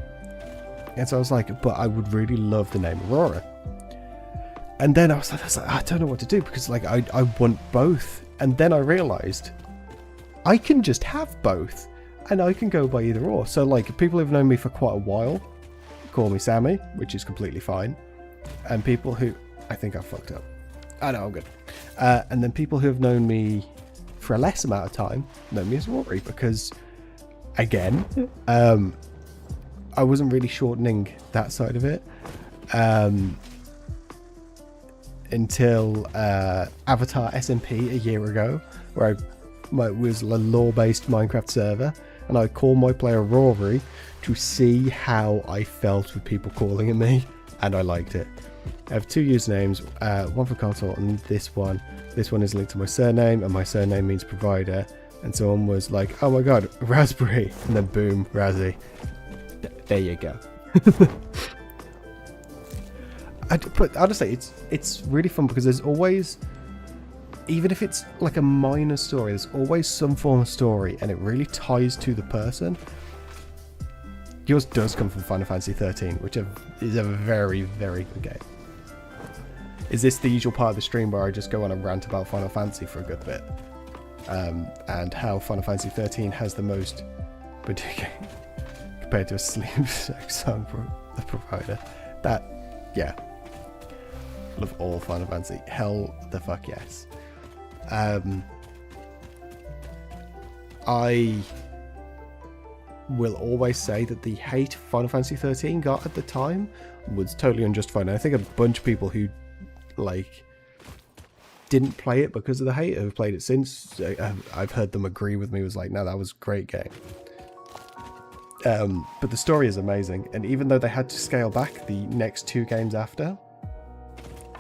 so I was like, but I would really love the name Aurora. And then I was like, I don't know what to do, because like I want both. And then I realized I can just have both, and I can go by either or. So like people who've known me for quite a while call me Sammy, which is completely fine. And people who, I think I fucked up. I know, I'm good. And then people who have known me for a less amount of time know me as Rory, because again, I wasn't really shortening that side of it until Avatar SMP a year ago, where it was a lore-based Minecraft server, and I called my player Rory to see how I felt with people calling it me, and I liked it. I have two usernames, one for console and this one. This one is linked to my surname, and my surname means provider. And someone was like, "Oh my god, Raspberry," and then boom, Razzie. There you go. But honestly, it's really fun, because there's always, even if it's like a minor story, there's always some form of story, and it really ties to the person. Yours does come from Final Fantasy 13, which is a very, very good game. Is this the usual part of the stream where I just go on a rant about Final Fantasy for a good bit? And how Final Fantasy 13 has the most, compared to a sleep sex song the provider. That, yeah. Love all Final Fantasy. Hell the fuck yes. I will always say that the hate Final Fantasy 13 got at the time was totally unjustified. And I think a bunch of people who like didn't play it because of the hate. I've played it since. I've heard them agree with me. Was like, no, that was a great game. But the story is amazing. And even though they had to scale back the next 2 games after,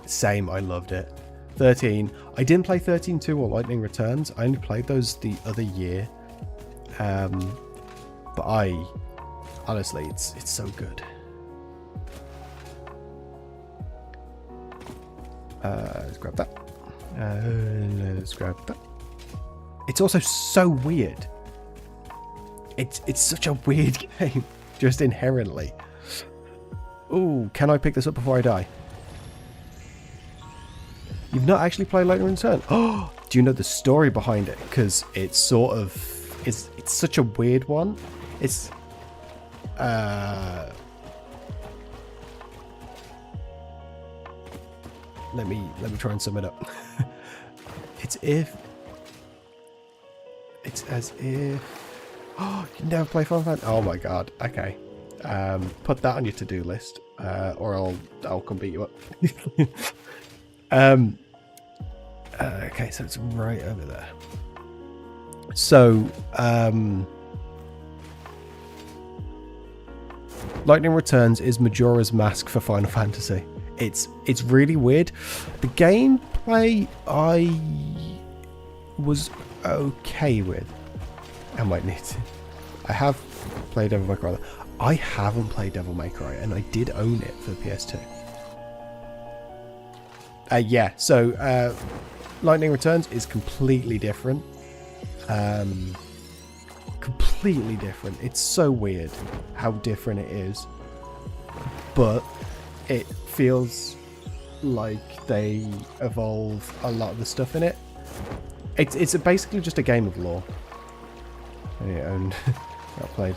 same, I loved it. 13. I didn't play 13-2 or Lightning Returns. I only played those the other year. But honestly, it's so good. Let's grab that. Let's grab that. It's also so weird. It's such a weird game, just inherently. Ooh, can I pick this up before I die? You've not actually played Lightning Return. Oh, do you know the story behind it? Because it's sort of it's such a weird one. It's let me try and sum it up. It's as if oh, you never play Final Fantasy. Oh my god. Okay. Put that on your to-do list, or I'll come beat you up. Okay, so it's right over there. So, Lightning Returns is Majora's Mask for Final Fantasy. It's really weird. The gameplay I was okay with. I might need to. I have played Devil May Cry. I haven't played Devil May Cry, and I did own it for the PS2. Yeah, so Lightning Returns is completely different. Completely different. It's so weird how different it is. But it feels like they evolve a lot of the stuff in it. It's basically just a game of lore. Yeah, and I played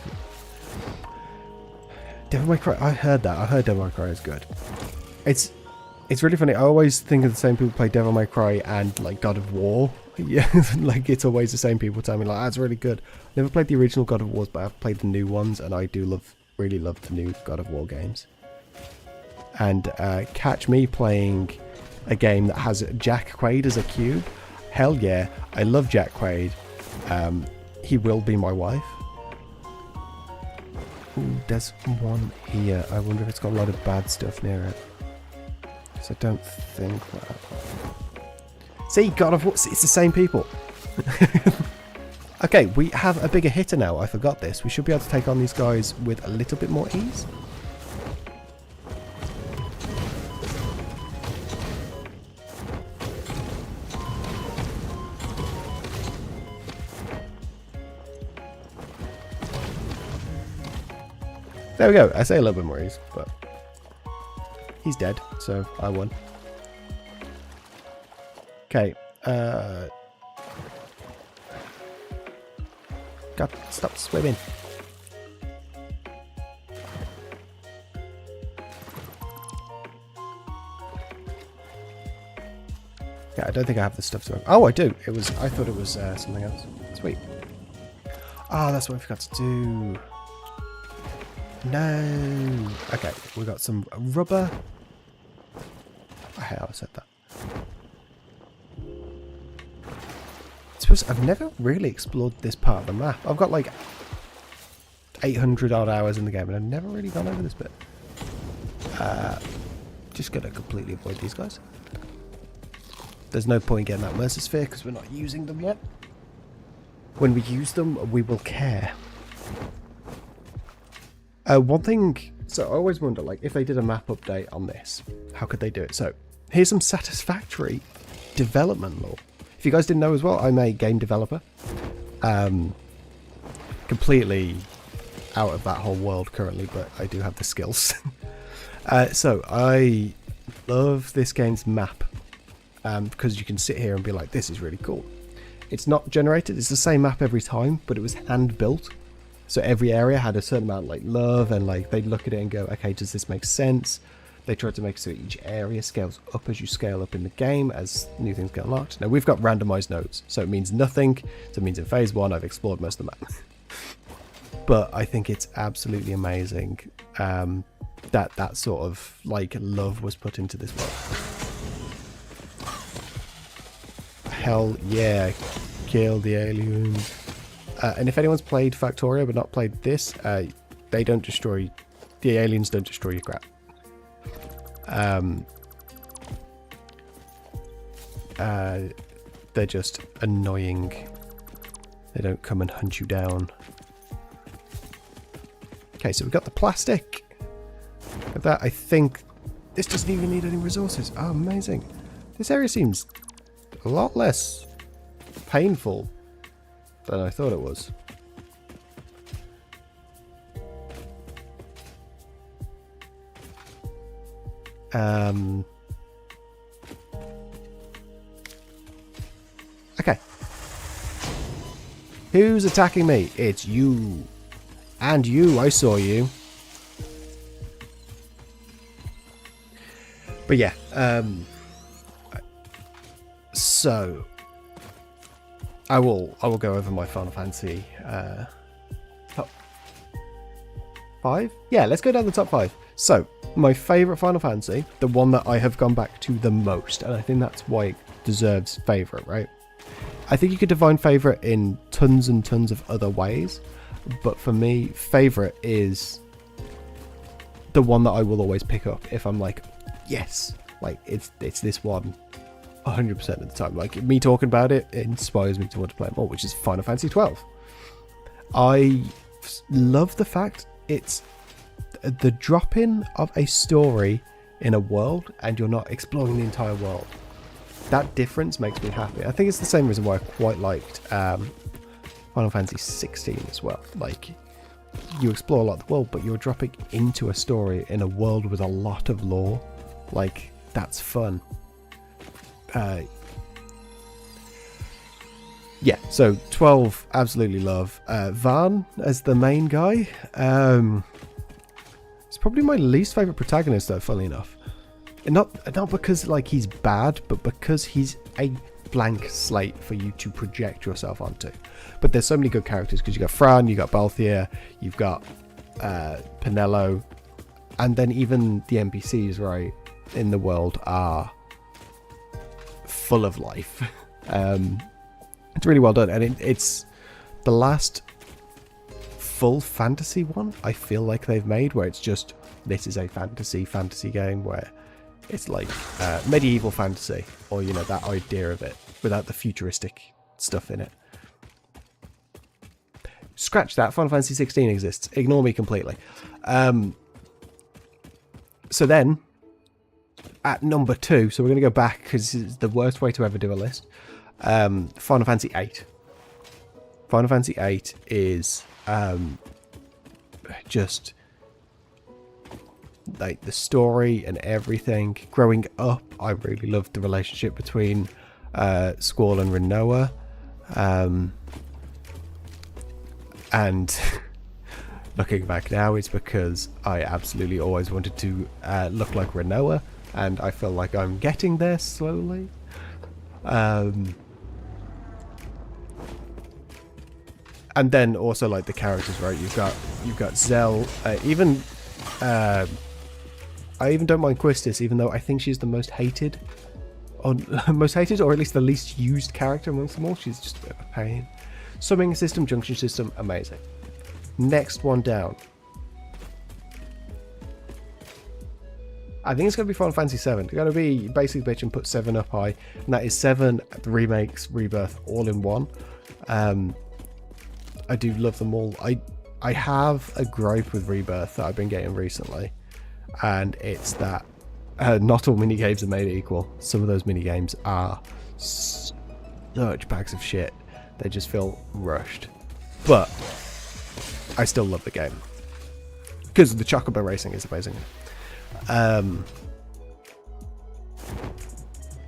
Devil May Cry. I heard that. I heard Devil May Cry is good. It's really funny. I always think of the same people play Devil May Cry and like God of War. Yeah, like it's always the same people telling me like that's really good. Never played the original God of Wars, but I've played the new ones, and I do really love the new God of War games. And catch me playing a game that has Jack Quaid as a cube. Hell yeah, I love Jack Quaid. He will be my wife. Ooh, there's one here. I wonder if it's got a lot of bad stuff near it. So I don't think that. See, God of War, it's the same people. Okay, we have a bigger hitter now. I forgot this. We should be able to take on these guys with a little bit more ease. There we go. I say a little bit more ease, but he's dead, so I won. Okay. God, stop swimming. Yeah, I don't think I have the stuff to. Oh, I do. I thought it was something else. Sweet. Oh, that's what I forgot to do. No. Okay, we got some rubber. I hate how I said that. I suppose I've never really explored this part of the map. I've got like 800 odd hours in the game, and I've never really gone over this bit. Just gonna completely avoid these guys. There's no point getting that Mercer Sphere because we're not using them yet. When we use them, we will care. One thing, so I always wonder, like, if they did a map update on this, how could they do it? So, here's some Satisfactory development lore. If you guys didn't know as well, I'm a game developer. Completely out of that whole world currently, but I do have the skills. So, I love this game's map, because you can sit here and be like, this is really cool. It's not generated, it's the same map every time, but it was hand-built. So every area had a certain amount of like love, and like they'd look at it and go, okay, does this make sense? They tried to make it so each area scales up as you scale up in the game as new things get unlocked. Now we've got randomized nodes, so it means nothing. So it means in phase 1 I've explored most of the map. But I think it's absolutely amazing that sort of like love was put into this world. hell yeah. Kill the aliens. And if anyone's played Factorio but not played this, they don't destroy... The aliens don't destroy your crap. They're just annoying. They don't come and hunt you down. Okay, so we've got the plastic. With that, I think this doesn't even need any resources. Oh, amazing. This area seems a lot less painful than I thought it was. Okay. Who's attacking me? It's you. And you, I saw you. But yeah, so I will go over my Final Fantasy top 5. Yeah, let's go down the top 5. So my favorite Final Fantasy, the one that I have gone back to the most, and I think that's why it deserves favorite, right? I think you could define favorite in tons and tons of other ways, but for me, favorite is the one that I will always pick up if I'm like, yes, like it's this one 100% of the time. Like, me talking about it inspires me to want to play it more, which is Final Fantasy 12. I love the fact it's the drop-in of a story in a world and you're not exploring the entire world. That difference makes me happy. I think it's the same reason why I quite liked Final Fantasy 16 as well. Like, you explore a lot of the world, but you're dropping into a story in a world with a lot of lore. Like, that's fun. Yeah, so 12, absolutely love. Vaan as the main guy. It's probably my least favourite protagonist, though, funnily enough. And not because, like, he's bad, but because he's a blank slate for you to project yourself onto. But there's so many good characters, because you got Fran, you got Balthier, you've got Penelo, and then even the NPCs, right, in the world are full of life. It's really well done, and it's the last full fantasy one I feel like they've made, where it's just, this is a fantasy game where it's like medieval fantasy, or, you know, that idea of it without the futuristic stuff in it. Scratch that. Final Fantasy 16 exists. Ignore me completely. So then, at number 2, so we're going to go back because it's the worst way to ever do a list. Final Fantasy 8. Final Fantasy 8 is just like the story and everything. Growing up, I really loved the relationship between Squall and Rinoa. And looking back now, it's because I absolutely always wanted to look like Rinoa, and I feel like I'm getting there slowly. And then also, like, the characters, right? You've got Zell. I even don't mind Quistis, even though I think she's the most hated, or at least the least used character amongst them all. She's just a bit of a pain. Summoning system, junction system, amazing. Next one down. I think it's going to be Final Fantasy 7. They're going to be basically bitch and put 7 up high. And that is 7, the remakes, Rebirth, all in one. I do love them all. I have a gripe with Rebirth that I've been getting recently. And it's that not all minigames are made equal. Some of those minigames are such bags of shit. They just feel rushed. But I still love the game. Because the Chocobo racing is amazing.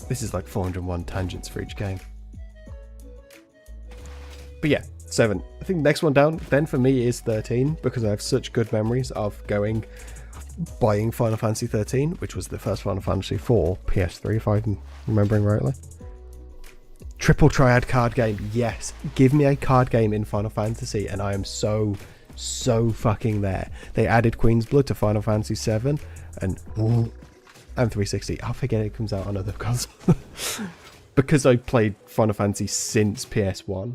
This is like 401 tangents for each game. But yeah, 7. I think the next one down then for me is 13, because I have such good memories of buying Final Fantasy 13, which was the first Final Fantasy for PS3, if I'm remembering rightly. Triple Triad card game, yes. Give me a card game in Final Fantasy and I am so fucking there. They added Queen's Blood to Final Fantasy 7 and 360. I forget it comes out on other consoles. because I played Final Fantasy since PS1.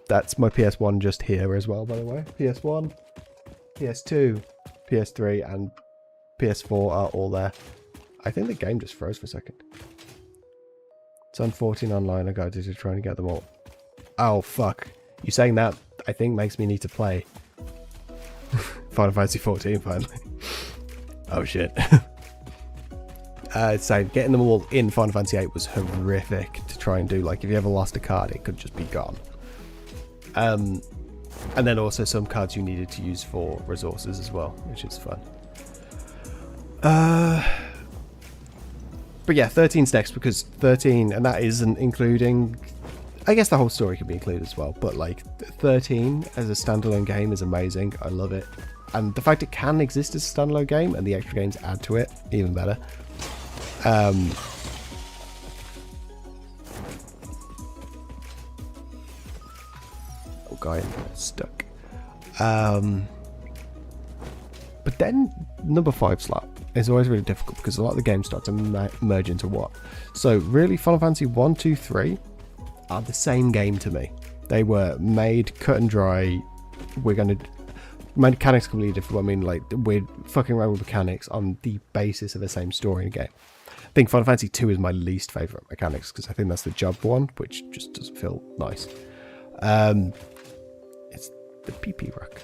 That's my PS1 just here as well, by the way. PS1, PS2, PS3, and PS4 are all there. I think the game just froze for a second. It's on 14 online. I got to trying to get them all. Oh, fuck. You saying that, I think, makes me need to play Final Fantasy 14 finally. Oh, shit. So getting them all in Final Fantasy 8 was horrific to try and do. Like, if you ever lost a card, it could just be gone. And then also some cards you needed to use for resources as well, which is fun. But yeah, 13's next, because 13, and that isn't including, I guess the whole story could be included as well, but like 13 as a standalone game is amazing. I love it. And the fact it can exist as a standalone game and the extra games add to it, even better. Oh, guy stuck. But then number 5 slot is always really difficult because a lot of the games start to merge into what. So really, Final Fantasy 1, 2, 3 are the same game to me. They were made cut and dry. We're going to mechanics completely different. I mean, like, we're fucking around with mechanics on the basis of the same story in a game. I think Final Fantasy 2 is my least favorite mechanics because I think that's the job one, which just doesn't feel nice. It's the PP rock.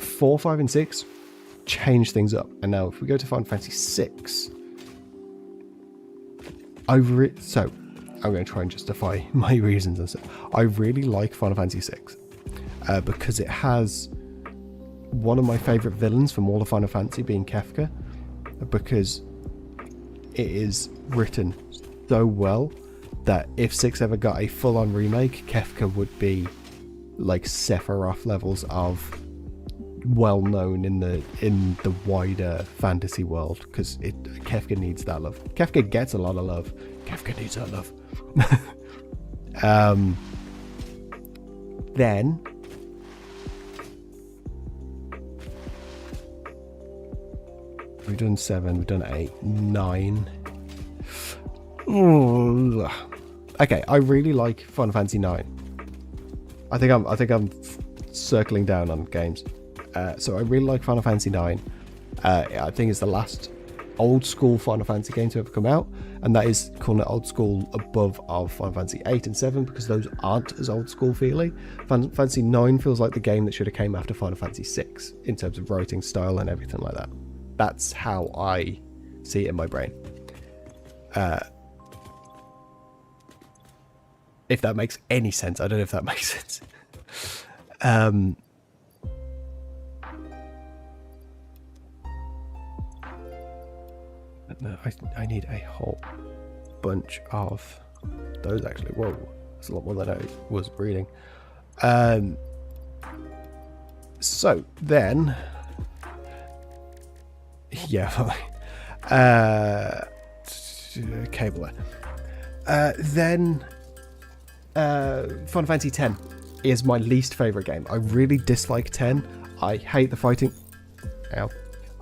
4, 5, and 6 change things up. And now if we go to Final Fantasy 6, so I'm going to try and justify my reasons and stuff. I really like Final Fantasy 6 because it has one of my favourite villains from all of Final Fantasy being Kefka, because it is written so well that if 6 ever got a full-on remake, Kefka would be like Sephiroth levels of well known in the wider fantasy world, because Kefka needs that love. Kefka gets a lot of love. Kefka needs that love. Then we've done 7, we've done 8, 9. Okay, I really like Final Fantasy 9. I think I'm circling down on games. So I really like Final Fantasy 9. I think it's the last old school Final Fantasy game to ever come out, and that is calling it old school above of Final Fantasy 8 and 7, because those aren't as old school feeling. Final Fantasy 9 feels like the game that should have came after Final Fantasy 6 in terms of writing style and everything like that. That's how I see it in my brain. If that makes any sense. I don't know if that makes sense. No, I need a whole bunch of those, actually. Whoa, that's a lot more than I was reading. So then, yeah, cable there. Then Final Fantasy X is my least favorite game. I really dislike 10. I hate the fighting. Ow.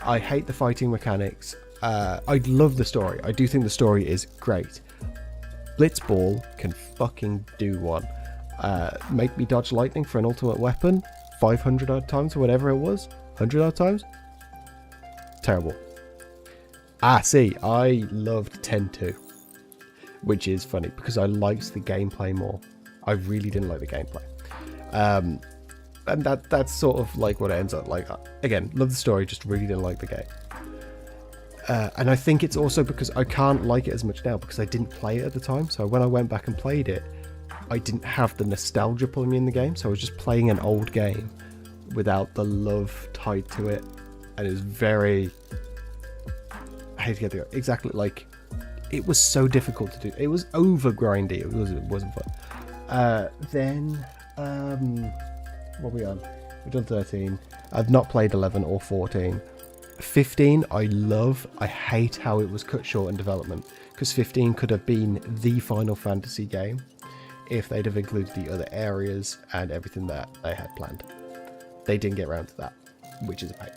I hate the fighting mechanics. I love the story. I do think the story is great. Blitzball can fucking do one. Make me dodge lightning for an ultimate weapon 500 odd times or whatever it was. 100 odd times. Terrible. See, I loved 10 too, which is funny because I liked the gameplay more. I really didn't like the gameplay. And that's sort of like what it ends up like. Again, love the story, just really didn't like the game. And I think it's also because I can't like it as much now because I didn't play it at the time. So when I went back and played it, I didn't have the nostalgia pulling me in the game. So I was just playing an old game without the love tied to it. And it was very... I hate to get the... Exactly, like... It was so difficult to do. It was over grindy. It wasn't fun. Then... what are we on? We've done 13. I've not played 11 or 14. 15 I love. I hate how it was cut short in development, because 15 could have been the Final Fantasy game if they'd have included the other areas and everything that they had planned. They didn't get around to that, which is a pain.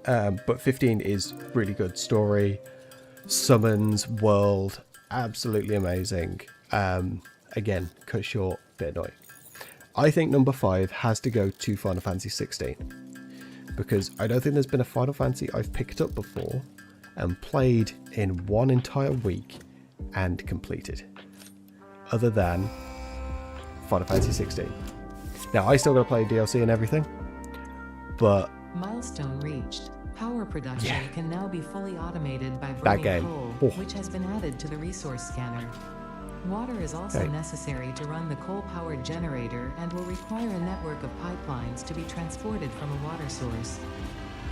but 15 is really good. Story, summons, world, absolutely amazing. Again, cut short, bit annoying. I think number 5 has to go to Final Fantasy 16, because I don't think there's been a Final Fantasy I've picked up before and played in one entire week and completed, other than Final Fantasy 16. Now, I still got to play DLC and everything, but... Milestone reached. Power production can now be fully automated by that burning game, coal, which has been added to the resource scanner. Water is also necessary to run the coal-powered generator and will require a network of pipelines to be transported from a water source.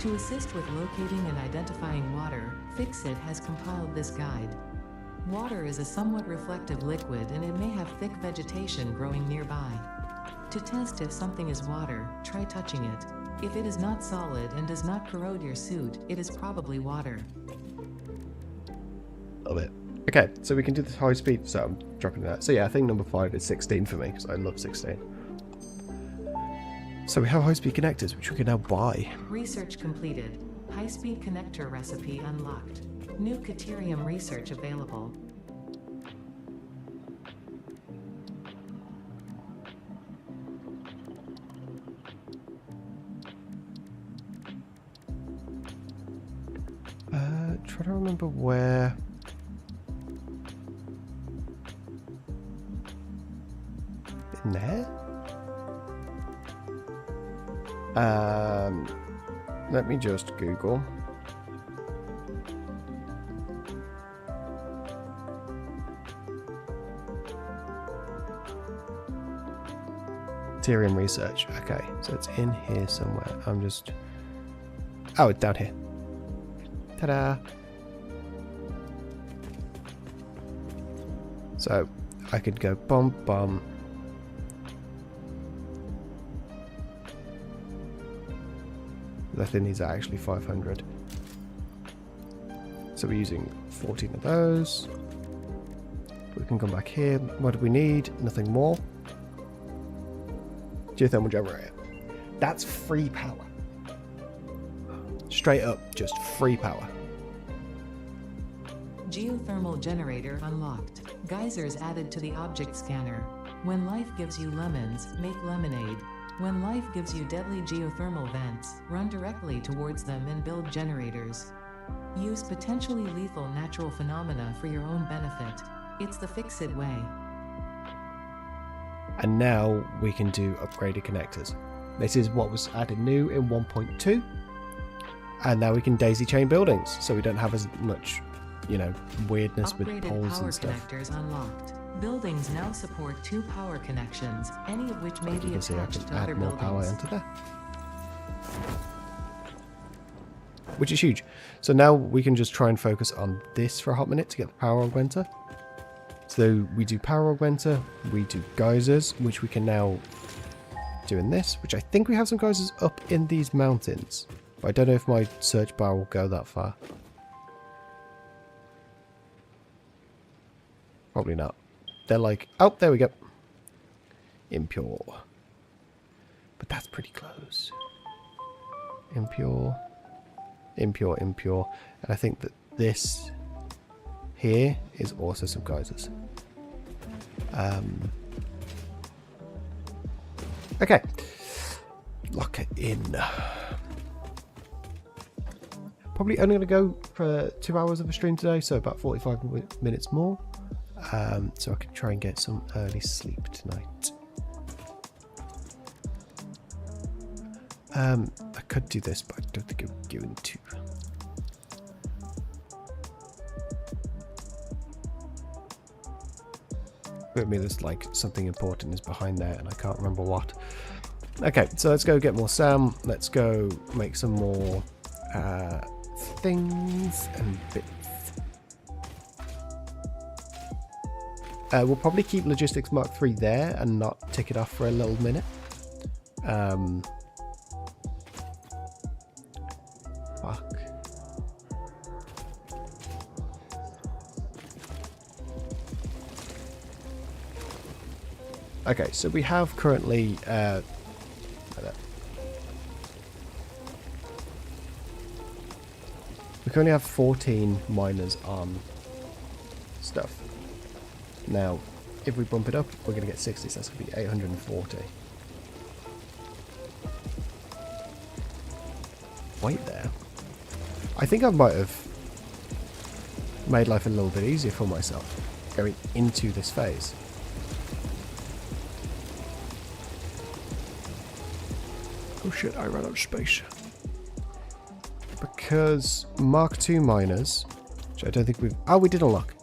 To assist with locating and identifying water, Fixit has compiled this guide. Water is a somewhat reflective liquid and it may have thick vegetation growing nearby. To test if something is water, try touching it. If it is not solid and does not corrode your suit, it is probably water. Love it. Okay, so we can do this high speed, so I'm dropping that. So yeah, I think number 5 is 16 for me, because I love 16. So we have high speed connectors, which we can now buy. Research completed. High-speed connector recipe unlocked. New Caterium research available. Try to remember where... In there? Let me just Google. Caterium research. Okay, so it's in here somewhere. I'm just... Oh, it's down here. Ta-da! So, I could go bum bum. I think these are actually 500. So we're using 14 of those. We can come back here. What do we need? Nothing more. Geothermal generator. That's free power. Straight up, just free power. Geothermal generator unlocked. Geysers added to the object scanner. When life gives you lemons, make lemonade. When life gives you deadly geothermal vents, run directly towards them and build generators. Use potentially lethal natural phenomena for your own benefit. It's the Fixit way. And now we can do upgraded connectors. This is what was added new in 1.2. And now we can daisy chain buildings, so we don't have as much, you know, weirdness with poles and stuff. Upgraded power connectors unlocked. Buildings now support 2 power connections, any of which may be attached to other buildings. Power into there, which is huge. So now we can just try and focus on this for a hot minute to get the power augmenter. So we do power augmenter, we do geysers, which we can now do in this, which I think we have some geysers up in these mountains. But I don't know if my search bar will go that far. Probably not. They're like, oh, there we go. Impure. But that's pretty close. Impure. Impure, impure. And I think that this here is also some geysers. Okay. Lock it in. Probably only going to go for 2 hours of a stream today, so about 45 minutes more. So I can try and get some early sleep tonight. I could do this, but I don't think I'm going to. But maybe there's like something important is behind there and I can't remember what. Okay, so let's go get more Sam. Let's go make some more things and bits. We'll probably keep Logistics Mark 3 there and not tick it off for a little minute. Fuck. Okay, so we have currently we currently have 14 miners on stuff. Now, if we bump it up, we're going to get 60, so that's going to be 840. Wait there. I think I might have made life a little bit easier for myself going into this phase. Oh shit, I ran out of space. Because Mark II miners, which I don't think we've... Oh, we did unlock.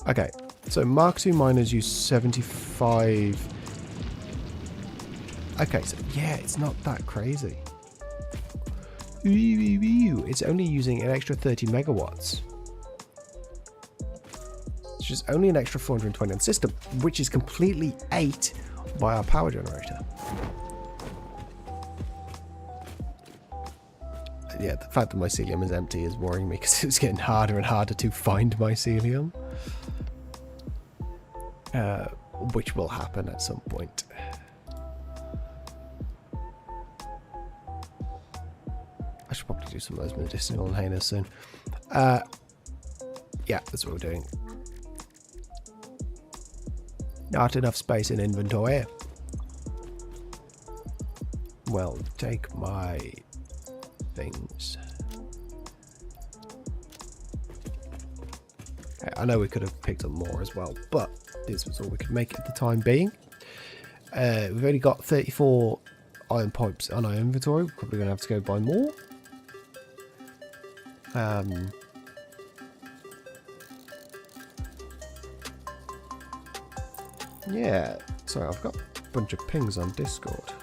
Okay, so Mark II miners use 75... Okay, so yeah, it's not that crazy. It's only using an extra 30 megawatts. Which is only an extra 420 on system, which is completely ate by our power generator. Yeah, the fact that mycelium is empty is worrying me because it's getting harder and harder to find mycelium. Which will happen at some point. I should probably do some of those medicinal inhalers soon. Yeah, that's what we're doing. Not enough space in inventory. Well, take my things. Okay, I know we could have picked up more as well, but this was all we could make at the time being. We've only got 34 iron pipes on our inventory. We're probably going to have to go buy more. Yeah, sorry, I've got a bunch of pings on Discord.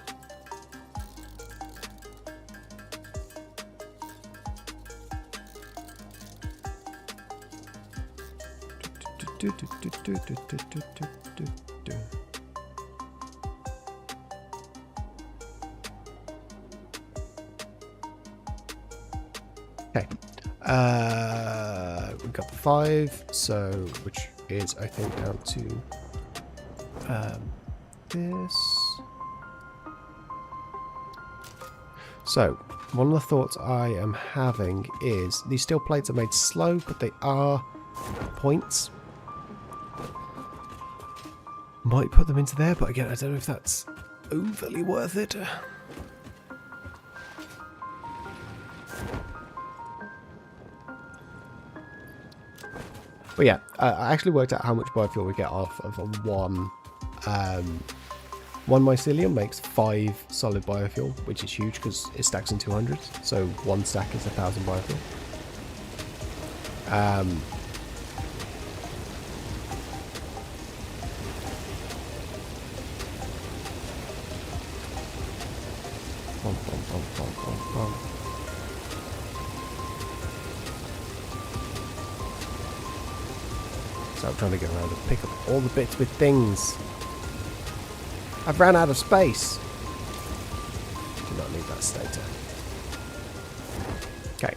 Okay, we've got the 5, so which is I think down to this. So one of the thoughts I am having is these steel plates are made slow, but they are points. Might put them into there, but again, I don't know if that's overly worth it. But yeah, I actually worked out how much biofuel we get off of one mycelium makes 5 solid biofuel, which is huge because it stacks in 200. So one stack is 1,000 biofuel. So I'm trying to go around and pick up all the bits with things. I've ran out of space. Do not need that stator. Okay.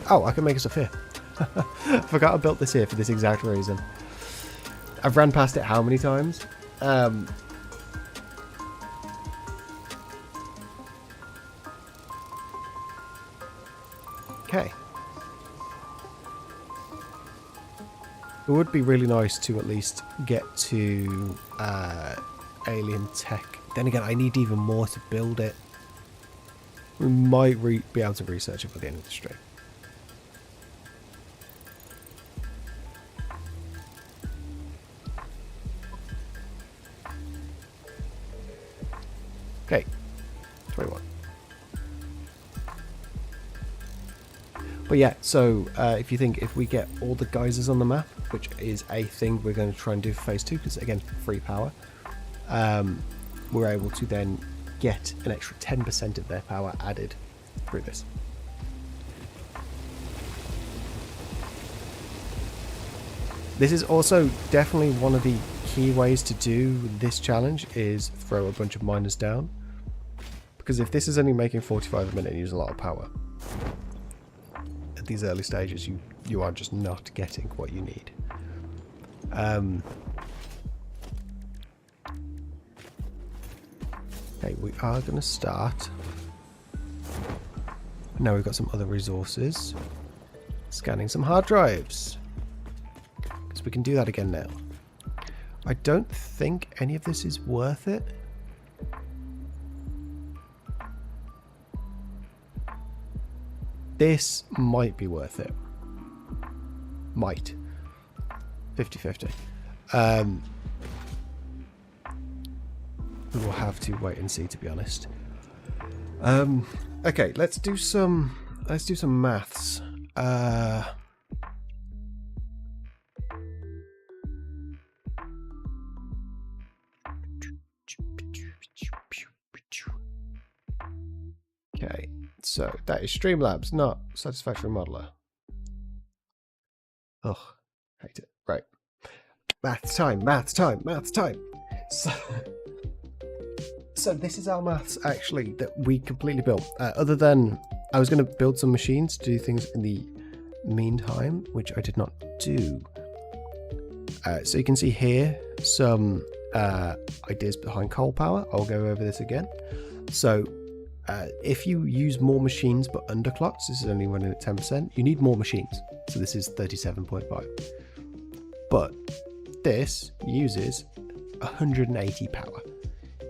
Oh, I can make us a here. I forgot I built this here for this exact reason. I've ran past it how many times? Okay. It would be really nice to at least get to alien tech. Then again, I need even more to build it. We might be able to research it by the end of the stream. Okay, 21. But yeah, so if you think if we get all the geysers on the map, which is a thing we're going to try and do for phase 2, because again, free power, we're able to then get an extra 10% of their power added through this. This is also definitely one of the key ways to do this challenge is throw a bunch of miners down. Because if this is only making 45 a minute and use a lot of power, at these early stages you are just not getting what you need. Okay, we are going to start. Now we've got some other resources. Scanning some hard drives. Because we can do that again now. I don't think any of this is worth it. This might be worth it. Might. 50-50. We will have to wait and see, to be honest. Okay, let's do some maths. Okay, so that is Streamlabs, not Satisfactory Modeler. Ugh, hate it. Right. Maths time. So this is our maths, actually, that we completely built. Other than, I was going to build some machines to do things in the meantime, which I did not do. So you can see here some ideas behind coal power. I'll go over this again. So if you use more machines but underclocks, this is only running at 10%, you need more machines. So this is 37.5. But this uses 180 power.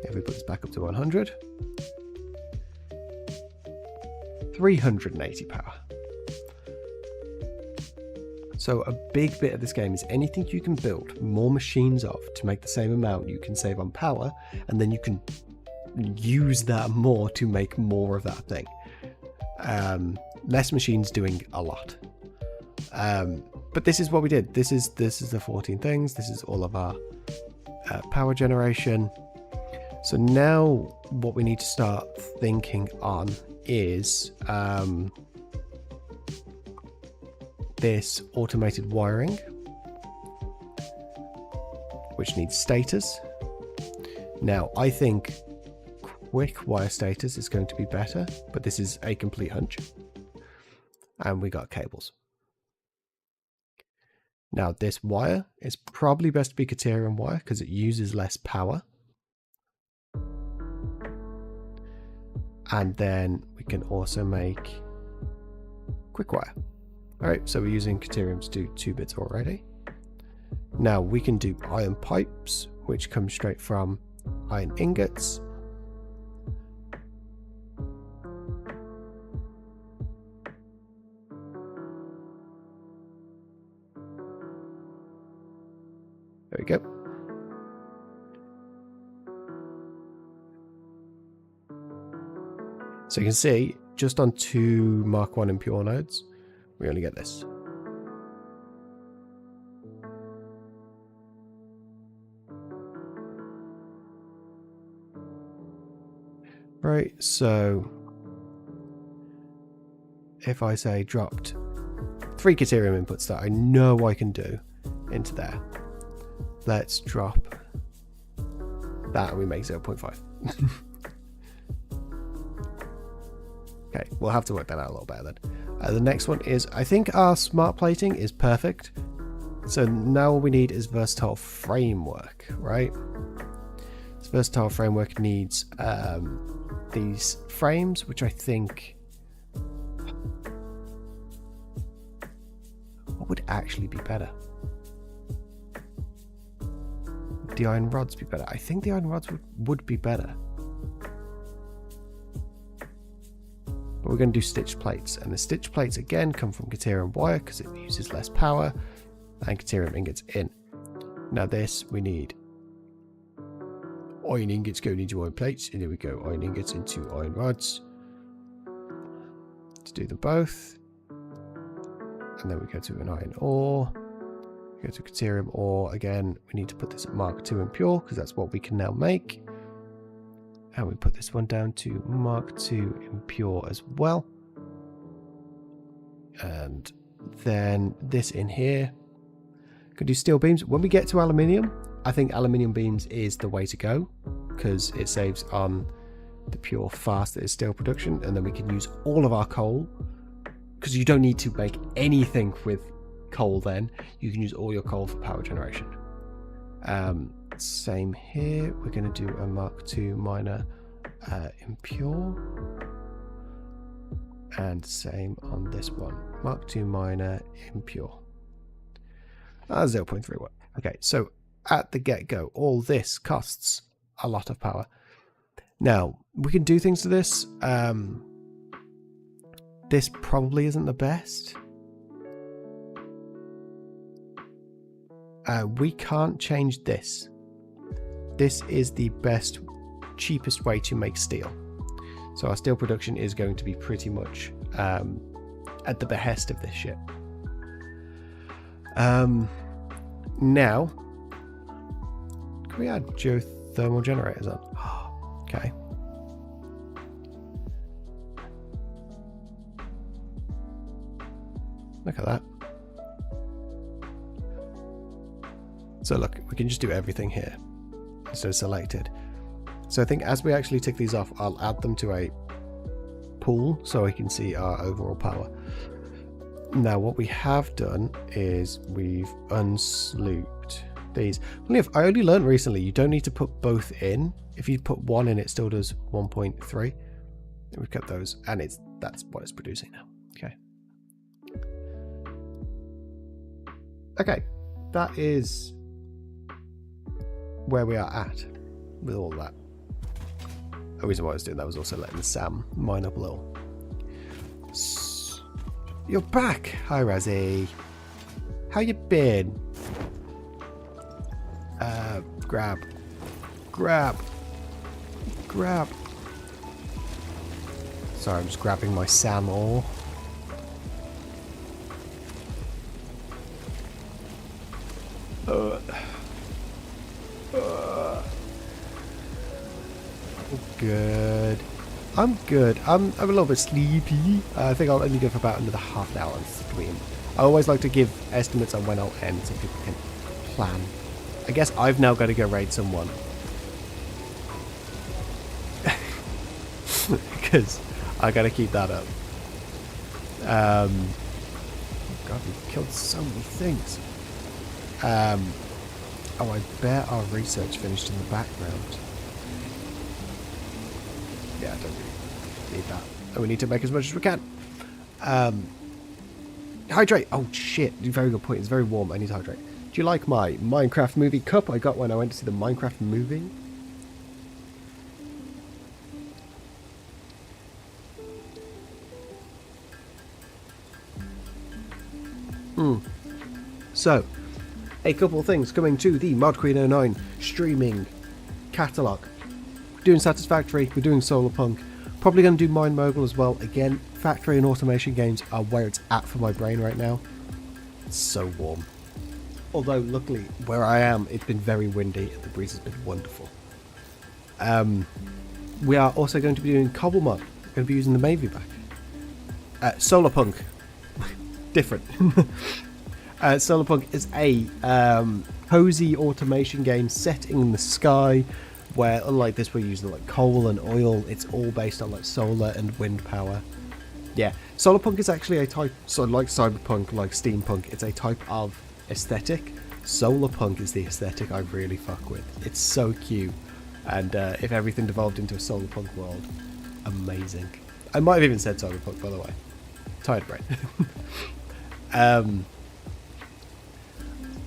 If we put this back up to 100, 380 power. So a big bit of this game is anything you can build more machines of to make the same amount you can save on power, and then you can use that more to make more of that thing. Less machines doing a lot. But this is what we did. This is the 14 things. This is all of our power generation. So now what we need to start thinking on is this automated wiring, which needs stators. Now I think quick wire stators is going to be better, but this is a complete hunch. And we got cables. Now this wire is probably best to be Caterium wire because it uses less power. And then we can also make quick wire. All right, so we're using Caterium to do 2 bits already. Now we can do iron pipes, which come straight from iron ingots. There we go. So you can see, just on 2 Mark 1 impure nodes, we only get this. Right, so if I say dropped 3 Caterium inputs that I know I can do into there, let's drop that and we make 0.5. Okay, we'll have to work that out a little better then. The next one is, I think our smart plating is perfect. So now all we need is versatile framework, right? This versatile framework needs these frames, which I think, what would actually be better? Would the iron rods be better? I think the iron rods would be better. But we're going to do stitched plates, and the stitched plates again come from Caterium wire because it uses less power, and Caterium ingots in. Now this we need iron ingots going into iron plates, and there we go, iron ingots into iron rods to do them both. And then we go to an iron ore, we go to Caterium ore again. We need to put this at Mark 2 impure because that's what we can now make. And we put this one down to Mark 2 impure as well. And then this in here. Could do steel beams. When we get to aluminium, I think aluminium beams is the way to go because it saves on the pure fast that is steel production, and then we can use all of our coal because you don't need to make anything with coal then. You can use all your coal for power generation. Same here, we're going to do a Mark II minor impure. And same on this one. Mark II minor, impure. 0.31. Okay, so at the get-go, all this costs a lot of power. Now, we can do things to this. This probably isn't the best. We can't change this. This is the best, cheapest way to make steel. So our steel production is going to be pretty much at the behest of this ship. Now, can we add geothermal generators on? Okay. Look at that. So look, we can just do everything here instead of selected. So I think as we actually tick these off, I'll add them to a pool so we can see our overall power. Now what we have done is we've unslooped these. I only learned recently you don't need to put both in. If you put one in, it still does 1.3. We've kept those, and that's what it's producing now. Okay. Okay, that is where we are at with all that. The reason why I was doing that was also letting Sam mine up a little. You're back! Hi, Razzie. How you been? Grab. Sorry, I'm just grabbing my Sam ore. I'm good. I'm a little bit sleepy. I think I'll only go for about another half an hour on stream. I always like to give estimates on when I'll end so people can plan. I guess I've now got to go raid someone. Because I got to keep that up. God, we've killed so many things. Oh, I bet our research finished in the background. Yeah, I don't really need that. And we need to make as much as we can. Hydrate! Oh shit, very good point. It's very warm. I need to hydrate. Do you like my Minecraft movie cup I got when I went to see the Minecraft movie? So, a couple of things coming to the Mod Queen 09 streaming catalogue. We're doing Satisfactory, we're doing Solarpunk, probably going to do Mine Mogul as well. Again, factory and automation games are where it's at for my brain right now. It's so warm. Although, luckily, where I am, it's been very windy and the breeze has been wonderful. We are also going to be doing Cobblemon. We're going to be using the Mavie back. Solarpunk. Different. Solarpunk is a cozy automation game set in the sky, where unlike this we're using like coal and oil. It's all based on like solar and wind power. Yeah, Solarpunk is actually a type, so like cyberpunk, like steampunk, it's a type of aesthetic. Solarpunk is the aesthetic I really fuck with. It's so cute, and if everything devolved into a Solarpunk world, amazing. I might have even said cyberpunk, by the way. Tired brain.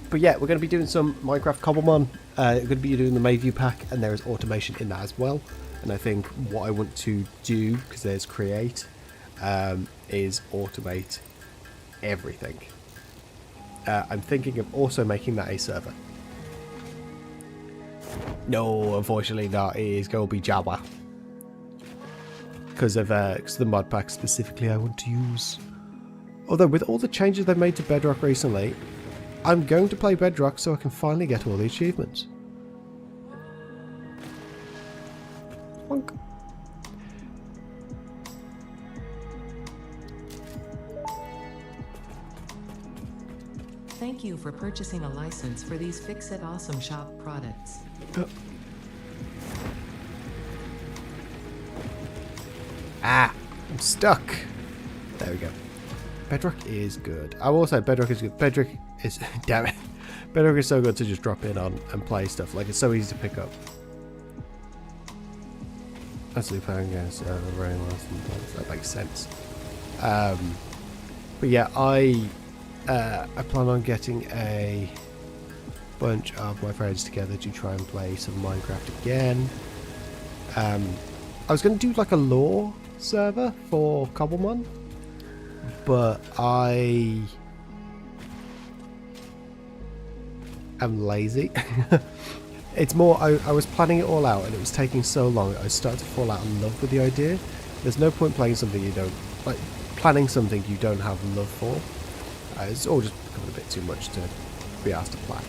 But yeah, we're going to be doing some Minecraft Cobblemon. We're going to be doing the Mayview pack, and there is automation in that as well. And I think what I want to do, because there's create, is automate everything. I'm thinking of also making that a server. No, unfortunately not. It is going to be Java. Because of the mod pack specifically I want to use. Although with all the changes they've made to Bedrock recently, I'm going to play Bedrock so I can finally get all the achievements. Bonk. Thank you for purchasing a license for these Fix-It Awesome Shop products. Ah, I'm stuck. There we go. Bedrock is good. I will say Bedrock is good. Bedrock is, damn it. Bedrock is so good to just drop in on and play stuff. Like, it's so easy to pick up. That's the power gas, rain last and that makes sense. But yeah, I plan on getting a bunch of my friends together to try and play some Minecraft again. I was going to do like a lore server for Cobblemon, but I am lazy. It's more, I was planning it all out and it was taking so long, I started to fall out in love with the idea. There's no point playing something you don't, like, planning something you don't have love for. It's all just becoming a bit too much to be asked to plan.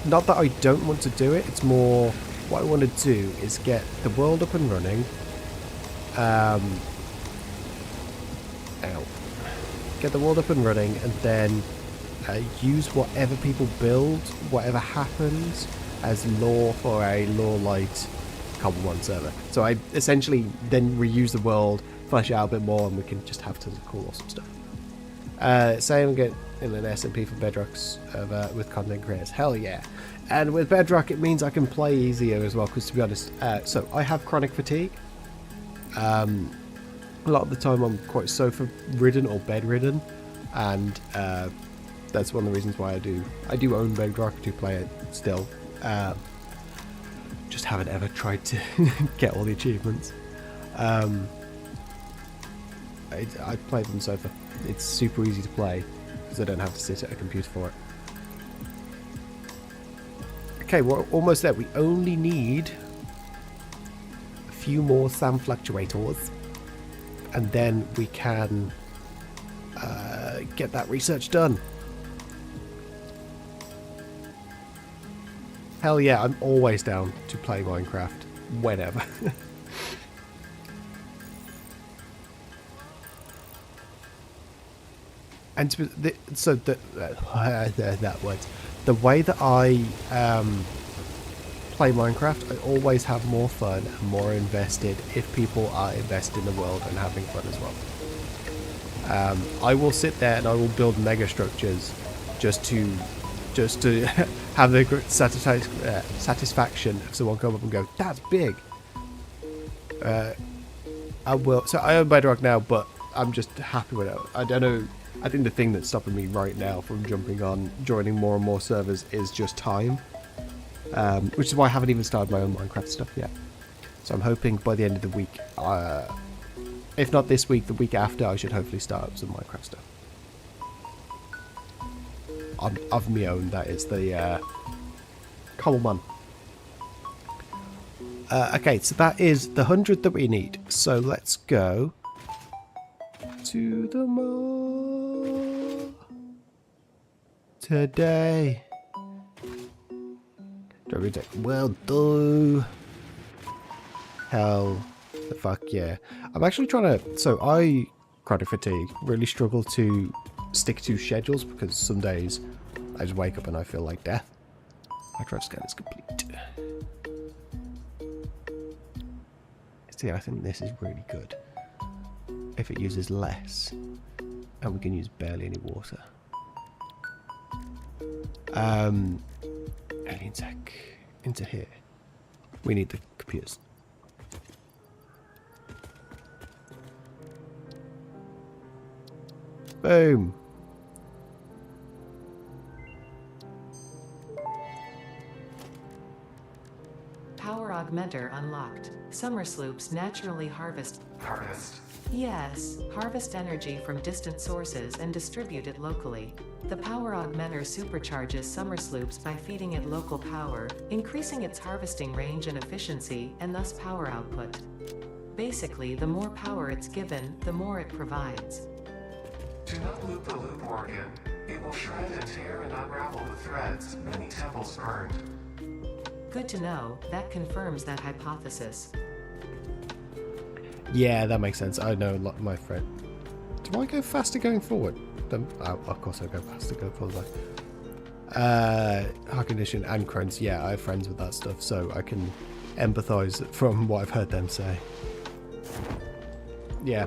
Not that I don't want to do it, it's more what I want to do is get the world up and running. Get the world up and running and then use whatever people build, whatever happens, as lore for a lore-light Cobblemon server. So I essentially then reuse the world, flesh it out a bit more, and we can just have tons of cool, awesome stuff. Same get in an SMP for Bedrocks with content creators. Hell yeah. And with Bedrock, it means I can play easier as well, because to be honest, so I have chronic fatigue. A lot of the time I'm quite sofa-ridden or bed-ridden, and that's one of the reasons why I do own Bedrock to play it still. Just haven't ever tried to get all the achievements. I play it on sofa. It's super easy to play because I don't have to sit at a computer for it. Okay, we're almost there. We only need a few more SAM fluctuators, and then we can get that research done. Hell yeah, I'm always down to play Minecraft, whenever. And so that word, the way that I play Minecraft, I always have more fun and more invested if people are invested in the world and having fun as well. I will sit there and I will build mega structures just to have the satisfaction of someone come up and go, that's big. I will. So I own Bedrock now, but I'm just happy with it. I don't know. I think the thing that's stopping me right now from joining more and more servers is just time. Which is why I haven't even started my own Minecraft stuff yet. So I'm hoping by the end of the week, if not this week, the week after, I should hopefully start up some Minecraft stuff. Of my own, that is the Cobblemon. Okay, so that is the 100 that we need. So let's go to the mall today. Well do. Hell the fuck yeah. I'm actually trying to, so I, chronic fatigue, really struggle to stick to schedules because some days I just wake up and I feel like death. My drive scan is complete. See, I think this is really good if it uses less and we can use barely any water. Alien tech into here. We need the computers. Boom. Power augmenter unlocked. Summer sloops naturally harvest. Yes, harvest energy from distant sources and distribute it locally. The power augmenter supercharges summer sloops by feeding it local power, increasing its harvesting range and efficiency, and thus power output. Basically, the more power it's given, the more it provides. Do not loop the loop organ. It will shred and tear and unravel the threads. Many temples burned. Good to know, that confirms that hypothesis. Yeah, that makes sense. I know my friend. Do I go faster going forward? Of course I go faster going forward. Heart condition and Crohn's. Yeah, I have friends with that stuff, so I can empathise from what I've heard them say. Yeah.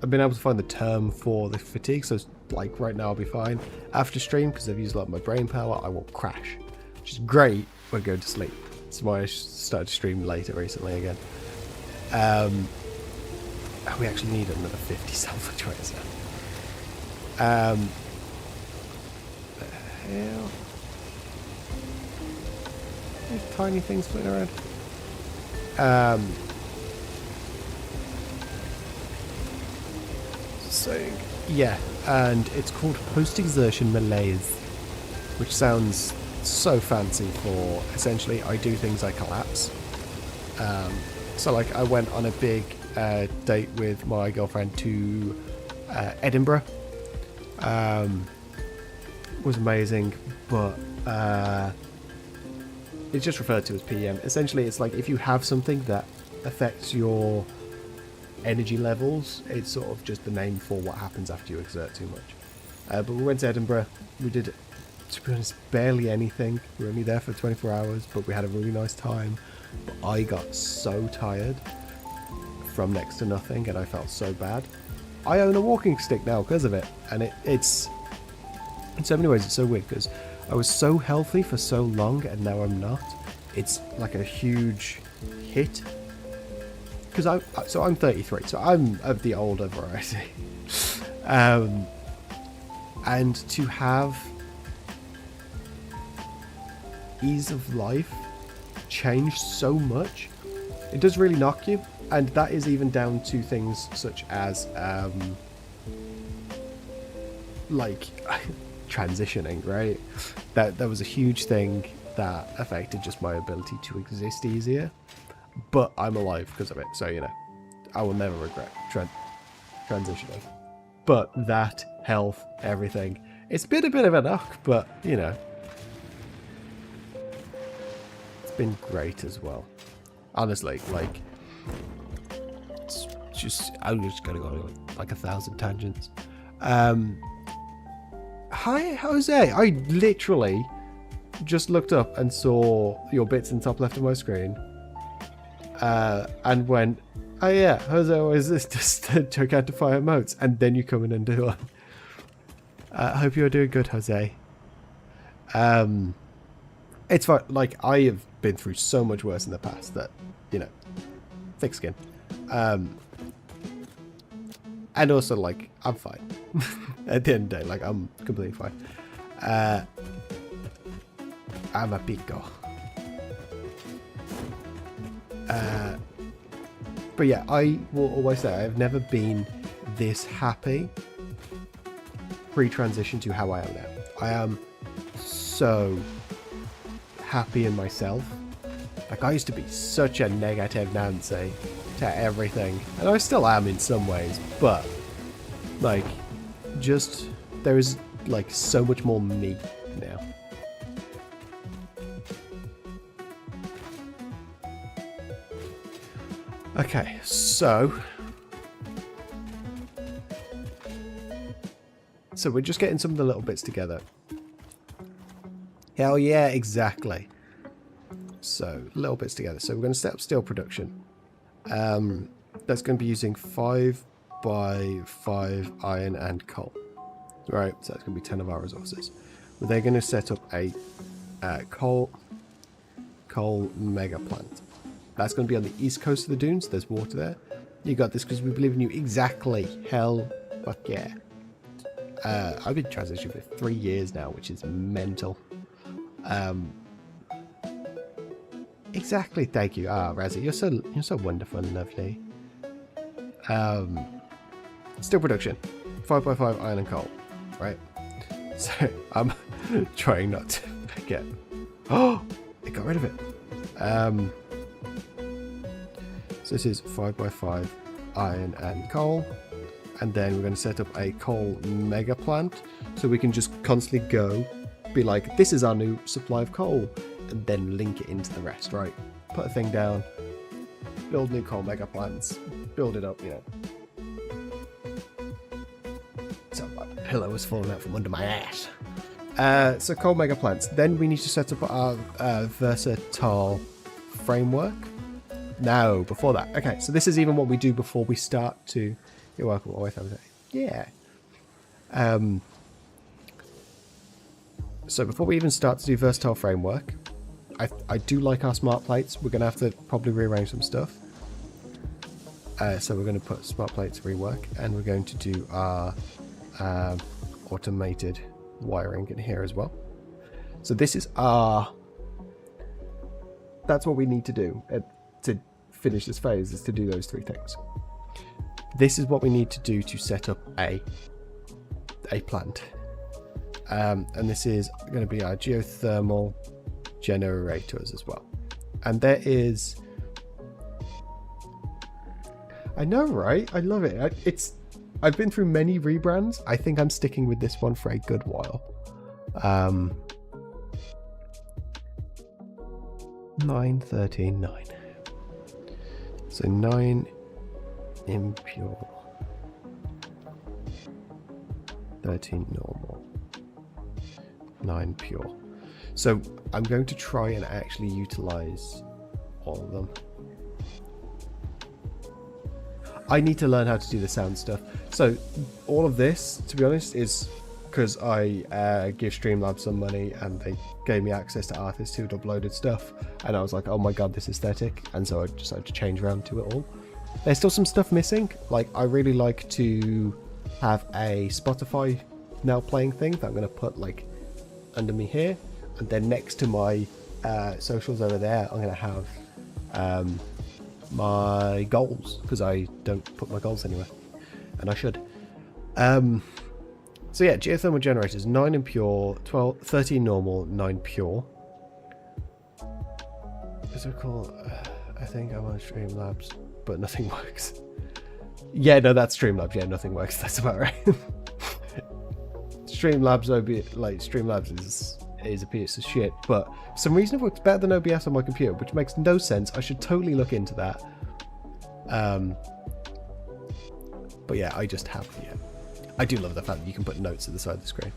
I've been able to find the term for the fatigue, so like right now I'll be fine. After stream, because I've used a lot of my brain power, I will crash, which is great when going to sleep. That's why I started to stream later recently again. We actually need another 50 sulfur trays now. The hell? These tiny things floating around. So, yeah, and it's called post-exertion malaise, which sounds so fancy for essentially I do things I collapse. So like I went on a big date with my girlfriend to Edinburgh. Was amazing, but it's just referred to as PM. Essentially, it's like if you have something that affects your energy levels, it's sort of just the name for what happens after you exert too much. But we went to Edinburgh. We did, to be honest, barely anything. We were only there for 24 hours, but we had a really nice time. But I got so tired from next to nothing, and I felt so bad. I own a walking stick now because of it, and it's in so many ways it's so weird because I was so healthy for so long and now I'm not. It's like a huge hit because I'm 33, so I'm of the older variety. And to have ease of life change so much, it does really knock you. And that is even down to things such as like transitioning, right? That was a huge thing that affected just my ability to exist easier. But I'm alive because of it, so you know, I will never regret transitioning. But that, health, everything, it's been a bit of a knock, but you know, it's been great as well. Honestly, like, it's just, I'm just gonna go on like 1,000 tangents. Hi, Jose. I literally just looked up and saw your bits in the top left of my screen, and went, oh yeah, Jose always this just gigantify emotes, and then you come in and do one. I hope you're doing good, Jose. It's fine. Like, I have been through so much worse in the past that, you know, thick skin. And also, like, I'm fine. At the end of the day, like, I'm completely fine. I'm a pico. But yeah, I will always say I've never been this happy pre-transition to how I am now. I am so happy in myself. Like, I used to be such a negative Nancy to everything, and I still am in some ways, but like, just there is like so much more me now. Okay, so we're just getting some of the little bits together. Hell yeah, exactly. So little bits together. So we're going to set up steel production. That's going to be using 5x5 iron and coal. Right, so that's going to be 10 of our resources. But they're going to set up a coal mega plant. That's going to be on the east coast of the dunes. There's water there. You got this because we believe in you. Exactly. Hell, fuck yeah. I've been transitioning for 3 years now, which is mental. Exactly. Thank you. Razzie, you're so wonderful and lovely. Steel production, 5x5 iron and coal. Right. So I'm trying not to forget. Oh, it got rid of it. So this is 5x5 iron and coal, and then we're going to set up a coal mega plant so we can just constantly go, be like, this is our new supply of coal, and then link it into the rest, right? Put a thing down, build new coal mega plants, build it up, you know. So my pillow was falling out from under my ass. So coal mega plants. Then we need to set up our versatile framework. No, before that. Okay, so this is even what we do before we start to... You're welcome. Always have it. Yeah. So before we even start to do versatile framework, I do like our smart plates. We're going to have to probably rearrange some stuff. So we're going to put smart plates rework, and we're going to do our automated wiring in here as well. So this is that's what we need to do to finish this phase, is to do those 3 things. This is what we need to do to set up a plant. And this is going to be our geothermal generators as well. And there is... I know, right? I love it. I've been through many rebrands. I think I'm sticking with this one for a good while. 9, 13, 9. So 9 impure, 13 normal, 9 pure. So I'm going to try and actually utilize all of them. I need to learn how to do the sound stuff. So all of this, to be honest, is because I give Streamlabs some money and they gave me access to artists who'd uploaded stuff, and I was like, oh my god, this aesthetic, and so I decided to change around to it all. There's still some stuff missing. Like, I really like to have a Spotify now playing thing that I'm going to put like under me here, and then next to my socials over there I'm going to have my goals, because I don't put my goals anywhere, and I should. So yeah, geothermal generators, 9 impure, 13 normal, 9 pure. Is it called? I think I'm on Streamlabs, but nothing works. Yeah, no, that's Streamlabs. Yeah, nothing works. That's about right. Streamlabs is a piece of shit, but for some reason it works better than OBS on my computer, which makes no sense. I should totally look into that. But yeah, I just have, yeah. I do love the fact that you can put notes at the side of the screen.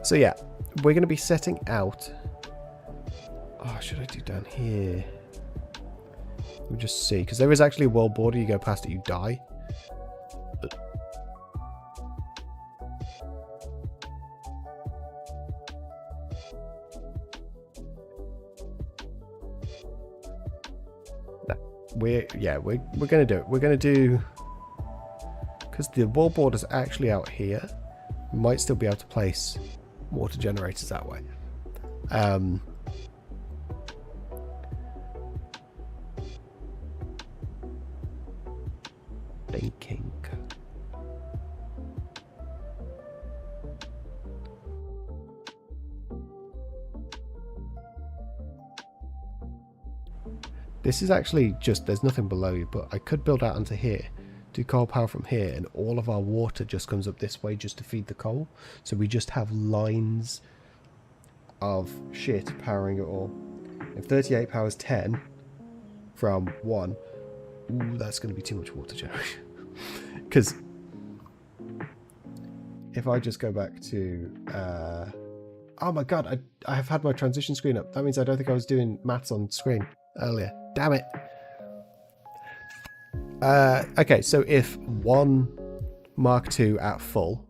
So yeah, we're going to be setting out. Oh, should I do down here? We'll just see, because there is actually a world border. You go past it, you die. We're going to do it. We're going to do... Because the wall border's actually out here, we might still be able to place water generators that way. Thinking. This is actually just, there's nothing below you, but I could build out onto here. Do coal power from here, and all of our water just comes up this way just to feed the coal. So we just have lines of shit powering it all. If 38 powers 10 from 1, ooh, that's going to be too much water generation. Because if I just go back to... oh my god, I have had my transition screen up. That means I don't think I was doing maths on screen earlier. Damn it. Okay, so if 1 Mark II at full,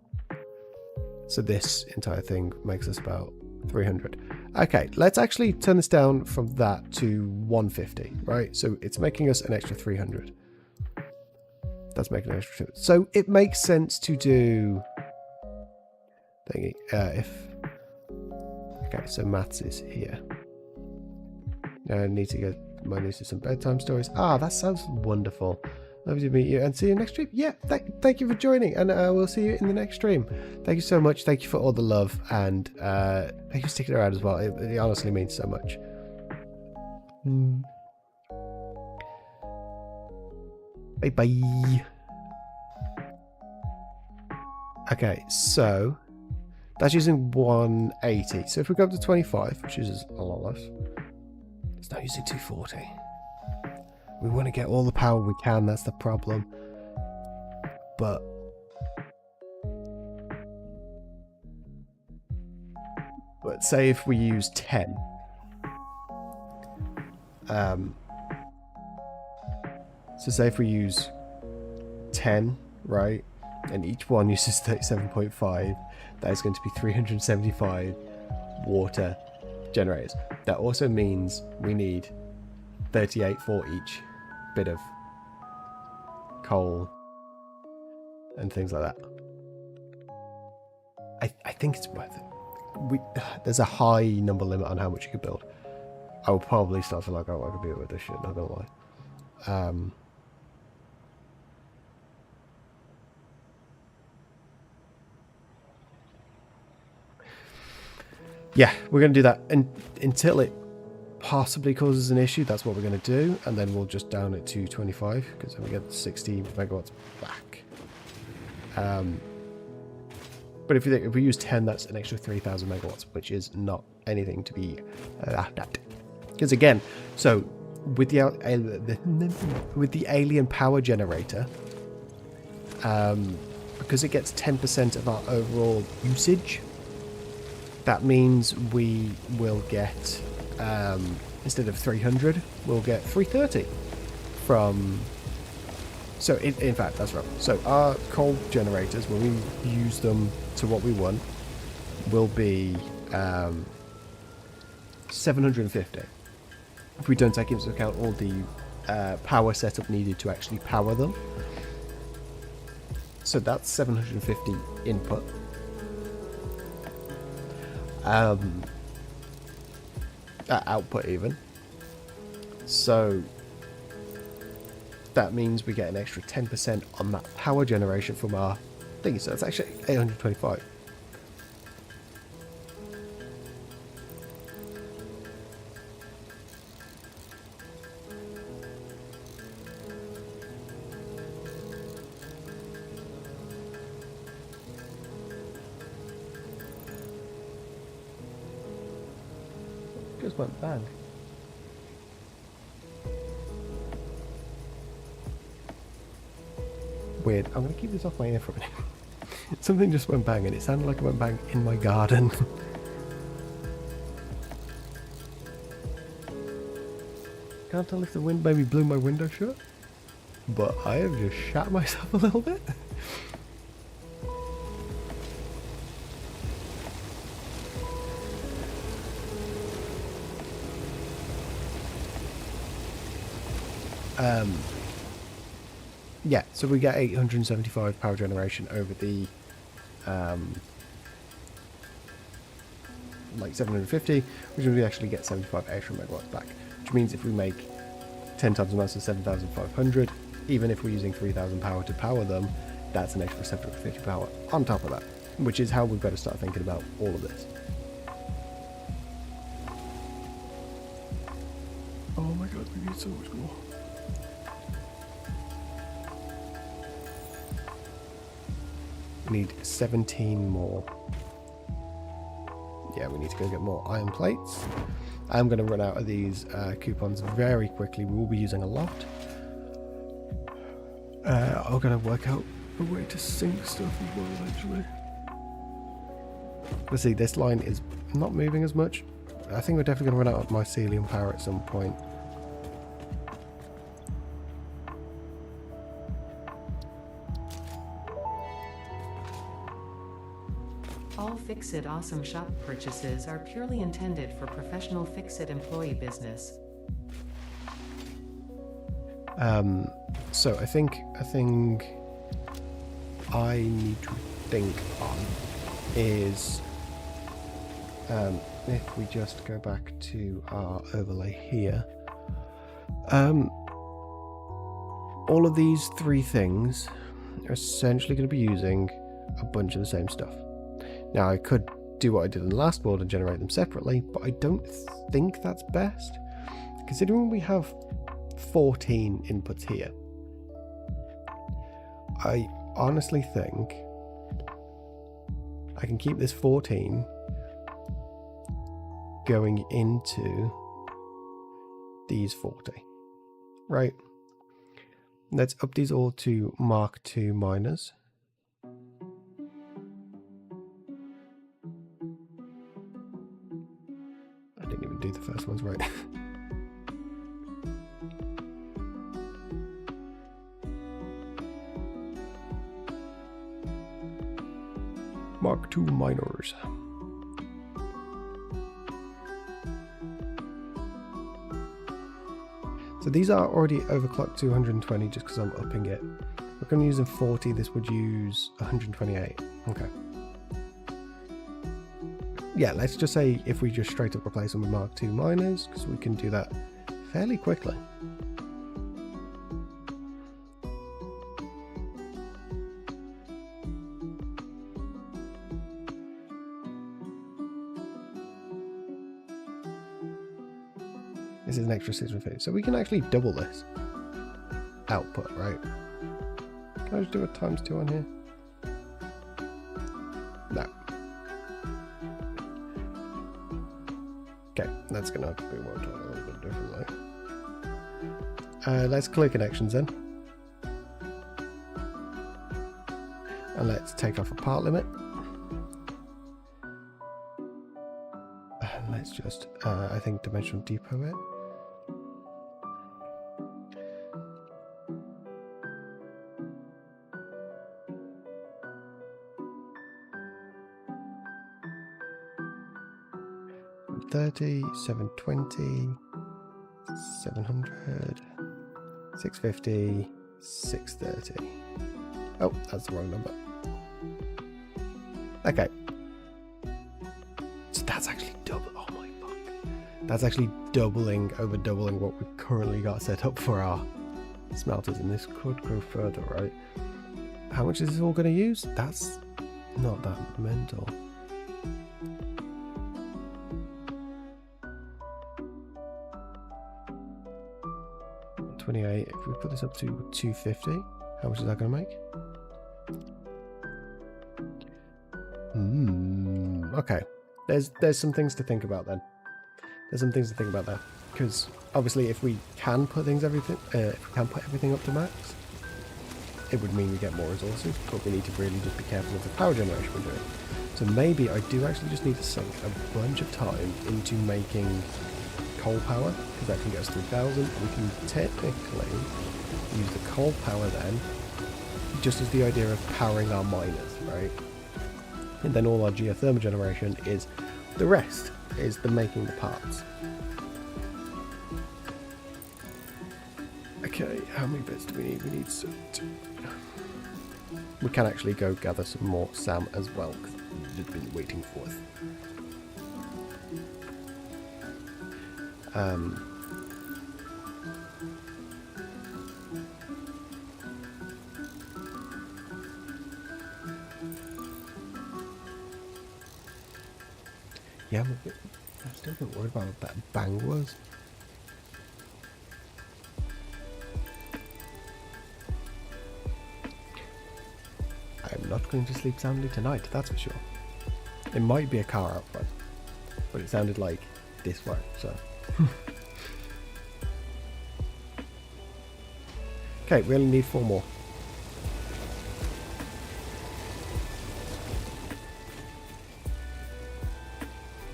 so this entire thing makes us about 300. Okay, let's actually turn this down from that to 150, right? So it's making us an extra 300. That's making an extra 200. So it makes sense to do... thingy, okay, so maths is here. Now I need to get my niece some bedtime stories. Ah, that sounds wonderful. Lovely to meet you and see you next stream. Yeah, thank you for joining, and we'll see you in the next stream. Thank you so much. Thank you for all the love, and thank you for sticking around as well. It honestly means so much. Bye bye. Okay, so that's using 180. So if we go up to 25, which is a lot less, it's not using 240. We want to get all the power we can, that's the problem. But say if we use 10. So say if we use 10, right? And each one uses 37.5, that is going to be 375 water generators. That also means we need 38 for each. bit of coal and things like that. I think it's worth it. There's a high number limit on how much you can build. I will probably start to like, oh, I could be with this shit, not gonna lie. Yeah, we're going to do that until it possibly causes an issue. That's what we're going to do, and then we'll just down it to 25 because then we get 60 megawatts back. But if we use 10, that's an extra 3,000 megawatts, which is not anything to be laughed at. Because again, so with the alien power generator, because it gets 10% of our overall usage, that means we will get, instead of 300, we'll get 330 from... So, in fact, that's right. So, our coal generators, when we use them to what we want, will be 750. If we don't take into account all the power setup needed to actually power them. So, that's 750 input. Output even. So that means we get an extra 10% on that power generation from our thing. So that's actually 825. Just went bang. Weird. I'm going to keep this off my ear for a minute. Something just went bang, and it sounded like it went bang in my garden. Can't tell if the wind maybe blew my window shut, but I have just shat myself a little bit. Yeah, so we get 875 power generation over the like 750, which means we actually get 75 extra megawatts back, which means if we make 10 times the mass of 7,500, even if we're using 3,000 power to power them, that's an extra 750 power on top of that, which is how we've got to start thinking about all of this. Oh my god, we need so much more. We need 17 more. Yeah, we need to go get more iron plates. I'm going to run out of these coupons very quickly. We will be using a lot. I'm going to work out a way to sync stuff as well eventually. Let's see, this line is not moving as much. I think we're definitely going to run out of mycelium power at some point. All Fix-It Awesome Shop purchases are purely intended for professional Fix-It employee business. So I think I need to think on is if we just go back to our overlay here, all of these three things are essentially going to be using a bunch of the same stuff. Now I could do what I did in the last board and generate them separately, but I don't think that's best, considering we have 14 inputs here. I honestly think I can keep this 14 going into these 40. Right. Let's up these all to Mark II miners. I didn't even do the first ones right. Mark II miners. So these are already overclocked to 120 just because I'm upping it. We're going to use in 40, this would use 128. Okay. Yeah, let's just say if we just straight up replace them with Mark II miners, because we can do that fairly quickly. This is an extra 650. So we can actually double this output, right? Can I just do a ×2 on here? No. Okay, that's going to have to be worked out a little bit differently. Let's clear connections then. And let's take off a part limit. And let's just, I think, dimensional depot it. $30, $720, $700, $650, $630. Oh, that's the wrong number. Okay. So that's actually double. Oh my fuck. That's actually doubling over doubling what we've currently got set up for our smelters, and this could go further, right? How much is this all going to use? That's not that mental. 28. If we put this up to 250, how much is that going to make? Okay. There's some things to think about then. There's some things to think about there, because obviously if we can put everything up to max, it would mean we get more resources, but we need to really just be careful of the power generation we're doing. So maybe I do actually just need to sink a bunch of time into making coal power, because that can get us 3,000. We can technically use the coal power then, just as the idea of powering our miners, right? And then all our geothermal generation is the rest, is the making the parts. Okay, how many bits do we need? We need some. We can actually go gather some more SAM as well, because we've just been waiting for it. Yeah, I'm still a bit worried about what that bang was. I'm not going to sleep soundly tonight, that's for sure. It might be a car out front, but it sounded like this way, so. Okay, we only need 4 more.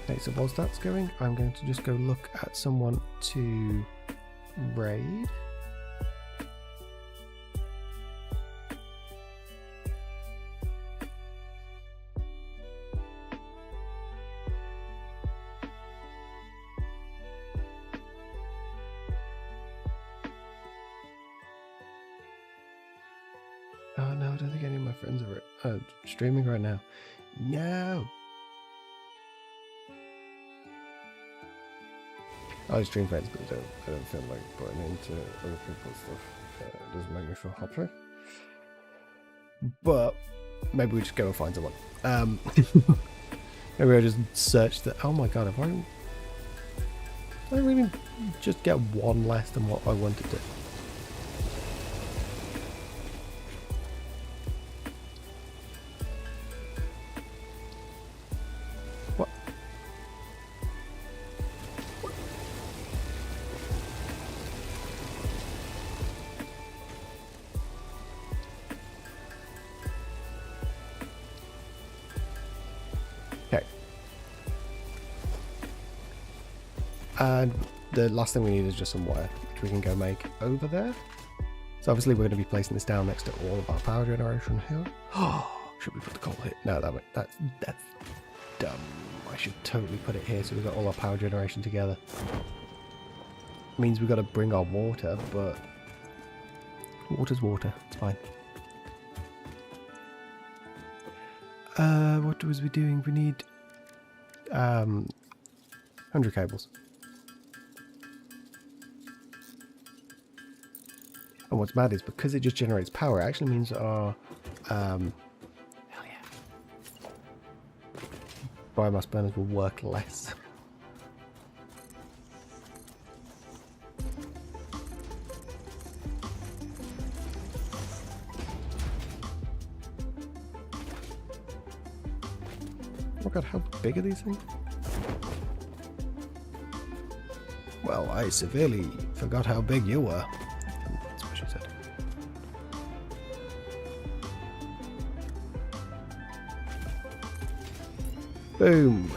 Okay, so whilst that's going, I'm going to just go look at someone to raid. Oh no, I don't think any of my friends are streaming right now. No! I stream friends, but I don't feel like putting into other people's stuff. It doesn't make me feel happy. But maybe we just go and find someone. Maybe I just search that. Oh my god, if I really just get one less than what I wanted to. What? Okay. And the last thing we need is just some wire, which we can go make over there. So obviously we're going to be placing this down next to all of our power generation here. Oh, should we put the coal here? No, that's dumb. I should totally put it here so we've got all our power generation together. means we've got to bring our water, but water's water. It's fine. What was we doing? We need 100 cables. And what's mad is because it just generates power, it actually means our hell yeah, biomass burners will work less. Oh god, how big are these things? Well, I severely forgot how big you were. That's what she said. Boom.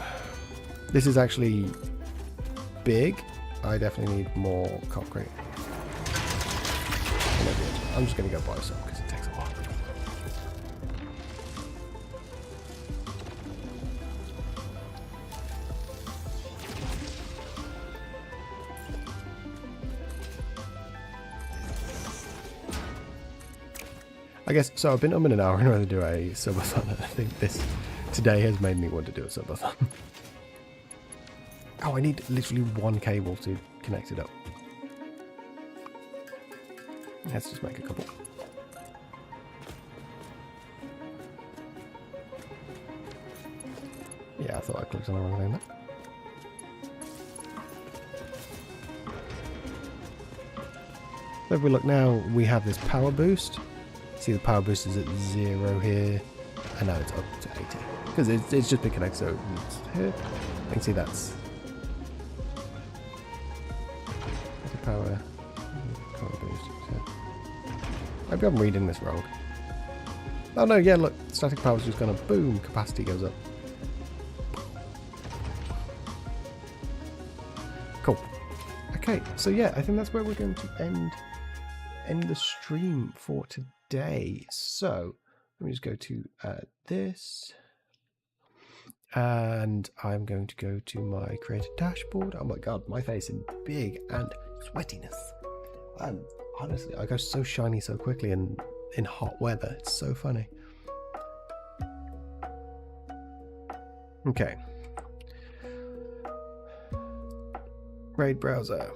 This is actually big. I definitely need more concrete. I'm just going to go buy some because it takes a while. I guess, so I've been an hour and whether to do a subathon, and I think this today has made me want to do a subathon. Oh, I need literally one cable to connect it up. Let's just make a couple. Yeah, I thought I clicked on the wrong thing there. So if we look now, we have this power boost. See, the power boost is at 0 here, and now it's up to 80 because it's just been connected. So it's here. You can see that's the power boost. So maybe I'm reading this wrong. Oh no, yeah, look, static power is just gonna boom, capacity goes up. Cool. Okay, so yeah, I think that's where we're going to end the stream for today. So let me just go to this, and I'm going to go to my creator dashboard. Oh my god, my face is big and sweatiness. And honestly, I go so shiny so quickly in hot weather. It's so funny. Okay. Raid browser.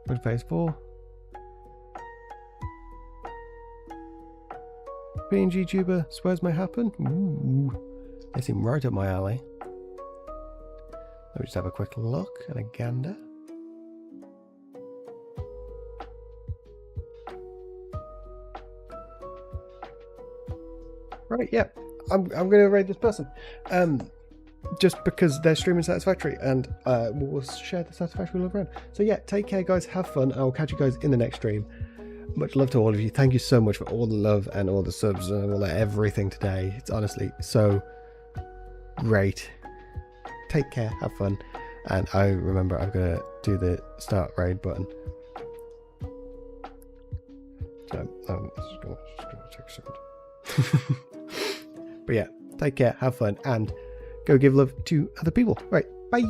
Go to phase 4. PNG tuber swears may happen. Ooh, they seem right up my alley. Let me just have a quick look and a gander. Right, yeah, I'm going to raid this person. Just because they're streaming Satisfactory, and we'll share the Satisfactory love around. So yeah, take care guys, have fun, I'll catch you guys in the next stream. Much love to all of you. Thank you so much for all the love and all the subs and all the everything today. It's honestly so great. Take care, have fun, and I remember I'm gonna do the start raid button. So I'm just gonna take a second. But yeah, take care, have fun, and go give love to other people. Right, bye.